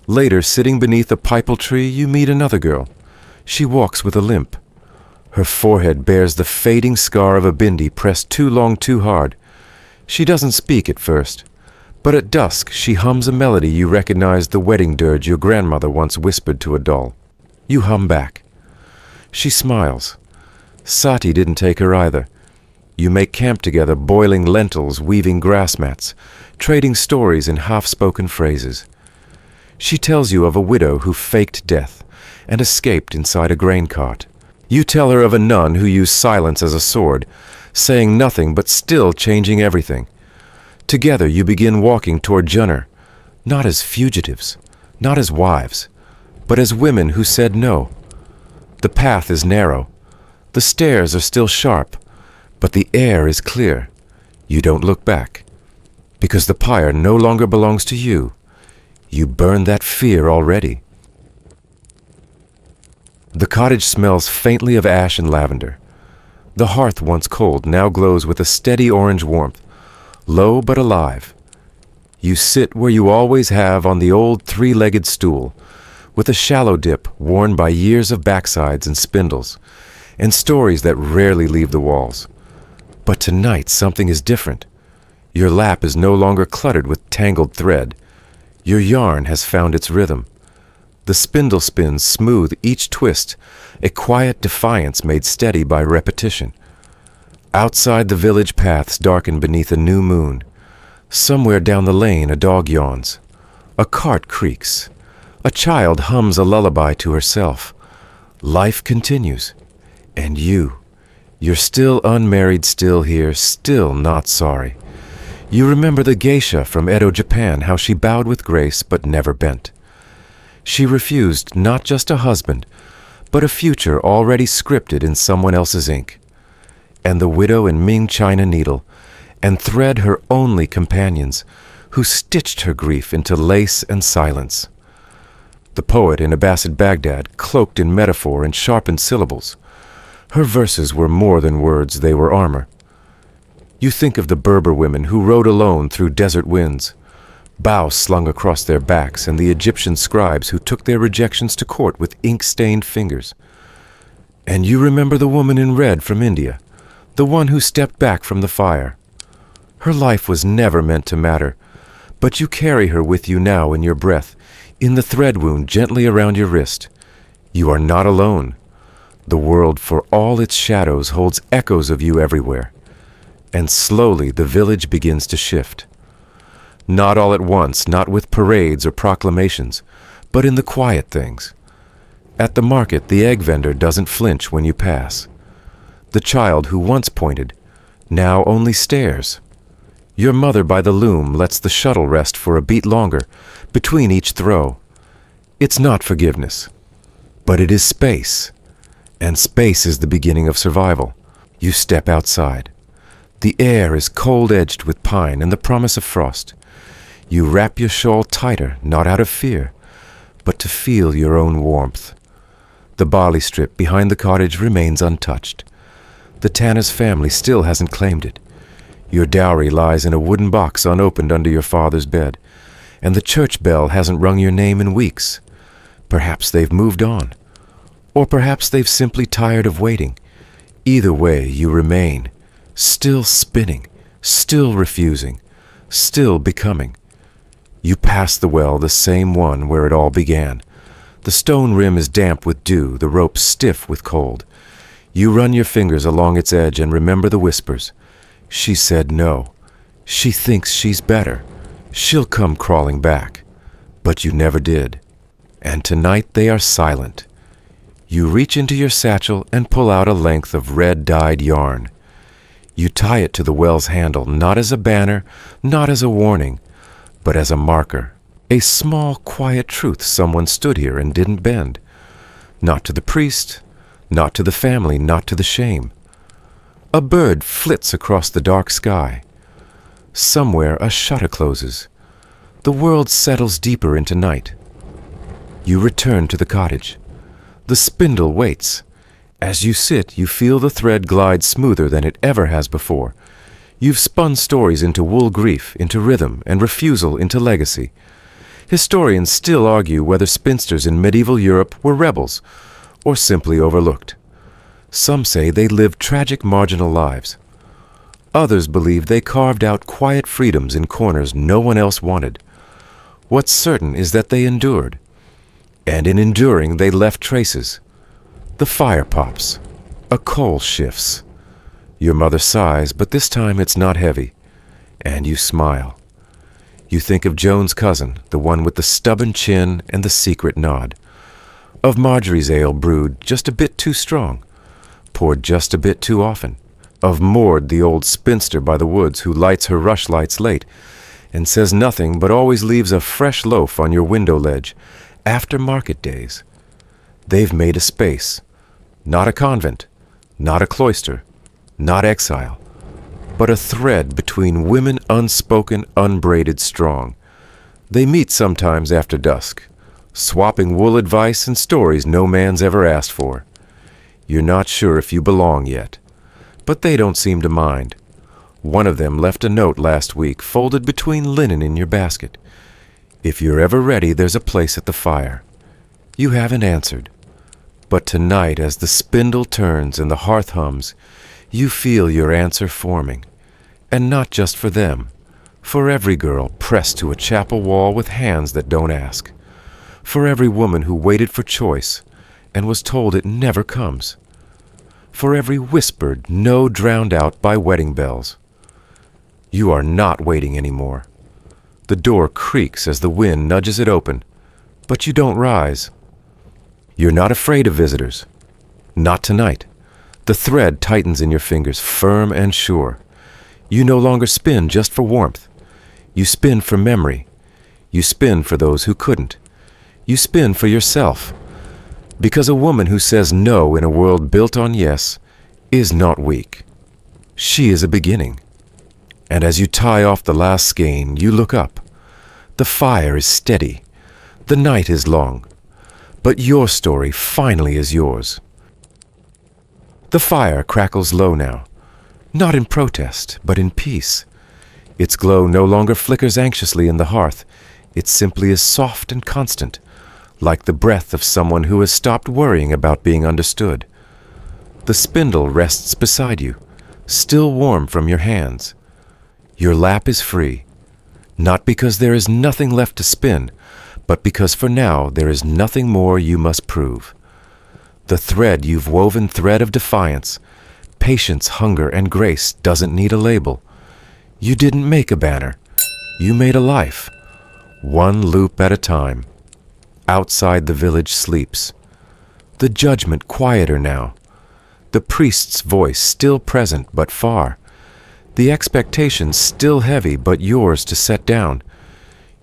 Later, sitting beneath a pipal tree, you meet another girl. She walks with a limp. Her forehead bears the fading scar of a bindi pressed too long, too hard. She doesn't speak at first, but at dusk she hums a melody you recognize, the wedding dirge your grandmother once whispered to a doll. You hum back. She smiles. Sati didn't take her either. You make camp together, boiling lentils, weaving grass mats, trading stories in half-spoken phrases. She tells you of a widow who faked death and escaped inside a grain cart. You tell her of a nun who used silence as a sword, saying nothing but still changing everything. Together you begin walking toward Junner, not as fugitives, not as wives, but as women who said no. The path is narrow, the stairs are still sharp, but the air is clear. You don't look back, because the pyre no longer belongs to you. You burned that fear already. The cottage smells faintly of ash and lavender. The hearth, once cold, now glows with a steady orange warmth, low but alive. You sit where you always have on the old three-legged stool, with a shallow dip worn by years of backsides and spindles, and stories that rarely leave the walls. But tonight something is different. Your lap is no longer cluttered with tangled thread. Your yarn has found its rhythm. The spindle spins smooth each twist, a quiet defiance made steady by repetition. Outside the village paths darken beneath a new moon. Somewhere down the lane a dog yawns. A cart creaks. A child hums a lullaby to herself. Life continues. And you're still unmarried, still here, still not sorry. You remember the geisha from Edo Japan, how she bowed with grace but never bent. She refused not just a husband, but a future already scripted in someone else's ink. And the widow in Ming China needle, and thread her only companions, who stitched her grief into lace and silence. The poet in Abbasid Baghdad, cloaked in metaphor and sharpened syllables. Her verses were more than words, they were armor. You think of the Berber women who rode alone through desert winds, bows slung across their backs, and the Egyptian scribes who took their rejections to court with ink-stained fingers. And you remember the woman in red from India, the one who stepped back from the fire. Her life was never meant to matter, but you carry her with you now in your breath, in the thread wound gently around your wrist. You are not alone. The world, for all its shadows, holds echoes of you everywhere. And slowly the village begins to shift. Not all at once, not with parades or proclamations, but in the quiet things. At the market, the egg vendor doesn't flinch when you pass. The child who once pointed, now only stares. Your mother by the loom lets the shuttle rest for a beat longer, between each throw. It's not forgiveness, but it is space. And space is the beginning of survival. You step outside. The air is cold-edged with pine and the promise of frost. You wrap your shawl tighter, not out of fear, but to feel your own warmth. The barley strip behind the cottage remains untouched. The Tanner's family still hasn't claimed it. Your dowry lies in a wooden box unopened under your father's bed, and the church bell hasn't rung your name in weeks. Perhaps they've moved on, or perhaps they've simply tired of waiting. Either way, you remain, still spinning, still refusing, still becoming. You pass the well, the same one where it all began. The stone rim is damp with dew, the rope stiff with cold. You run your fingers along its edge and remember the whispers. She said no. She thinks she's better. She'll come crawling back. But you never did. And tonight they are silent. You reach into your satchel and pull out a length of red-dyed yarn. You tie it to the well's handle, not as a banner, not as a warning, but as a marker. A small, quiet truth someone stood here and didn't bend. Not to the priest, not to the family, not to the shame. A bird flits across the dark sky. Somewhere a shutter closes. The world settles deeper into night. You return to the cottage. The spindle waits. As you sit, you feel the thread glide smoother than it ever has before. You've spun stories into wool grief, into rhythm, and refusal into legacy. Historians still argue whether spinsters in medieval Europe were rebels or simply overlooked. Some say they lived tragic marginal lives. Others believe they carved out quiet freedoms in corners no one else wanted. What's certain is that they endured. And in enduring, they left traces. The fire pops. A coal shifts. Your mother sighs, but this time it's not heavy. And you smile. You think of Joan's cousin, the one with the stubborn chin and the secret nod. Of Marjorie's ale brewed just a bit too strong. poured just a bit too often, of Maud, the old spinster by the woods who lights her rushlights late and says nothing but always leaves a fresh loaf on your window ledge after market days. They've made a space, not a convent, not a cloister, not exile, but a thread between women unspoken, unbraided strong. They meet sometimes after dusk, swapping wool advice and stories no man's ever asked for. You're not sure if you belong yet, but they don't seem to mind. One of them left a note last week folded between linen in your basket. If you're ever ready, there's a place at the fire. You haven't answered. But tonight, as the spindle turns and the hearth hums, you feel your answer forming. And not just for them, for every girl pressed to a chapel wall with hands that don't ask. For every woman who waited for choice and was told it never comes. For every whispered no drowned out by wedding bells. You are not waiting anymore. The door creaks as the wind nudges it open, but you don't rise. You're not afraid of visitors. Not tonight. The thread tightens in your fingers, firm and sure. You no longer spin just for warmth. You spin for memory. You spin for those who couldn't. You spin for yourself. Because a woman who says no in a world built on yes is not weak. She is a beginning. And as you tie off the last skein, you look up. The fire is steady. The night is long. But your story finally is yours. The fire crackles low now, not in protest, but in peace. Its glow no longer flickers anxiously in the hearth. It simply is soft and constant, like the breath of someone who has stopped worrying about being understood. The spindle rests beside you, still warm from your hands. Your lap is free, not because there is nothing left to spin, but because for now there is nothing more you must prove. The thread you've woven, thread of defiance, patience, hunger, and grace, doesn't need a label. You didn't make a banner. You made a life, one loop at a time. Outside the village sleeps. The judgment quieter now. The priest's voice still present but far. The expectations still heavy but yours to set down.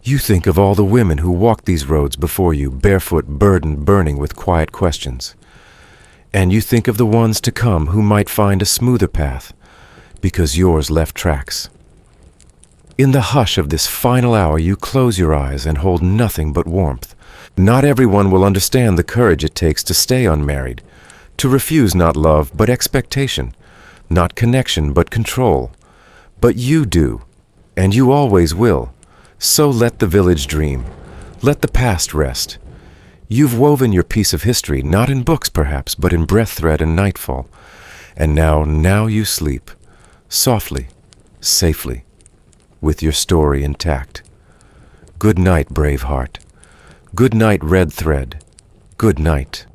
You think of all the women who walked these roads before you, barefoot, burdened, burning with quiet questions. And you think of the ones to come who might find a smoother path, because yours left tracks. In the hush of this final hour, you close your eyes and hold nothing but warmth. Not everyone will understand the courage it takes to stay unmarried, to refuse not love but expectation, not connection but control. But you do, and you always will. So let the village dream. Let the past rest. You've woven your piece of history, not in books perhaps, but in breath thread and nightfall. And now you sleep, softly, safely, with your story intact. Good night, brave heart. Good night, red thread. Good night.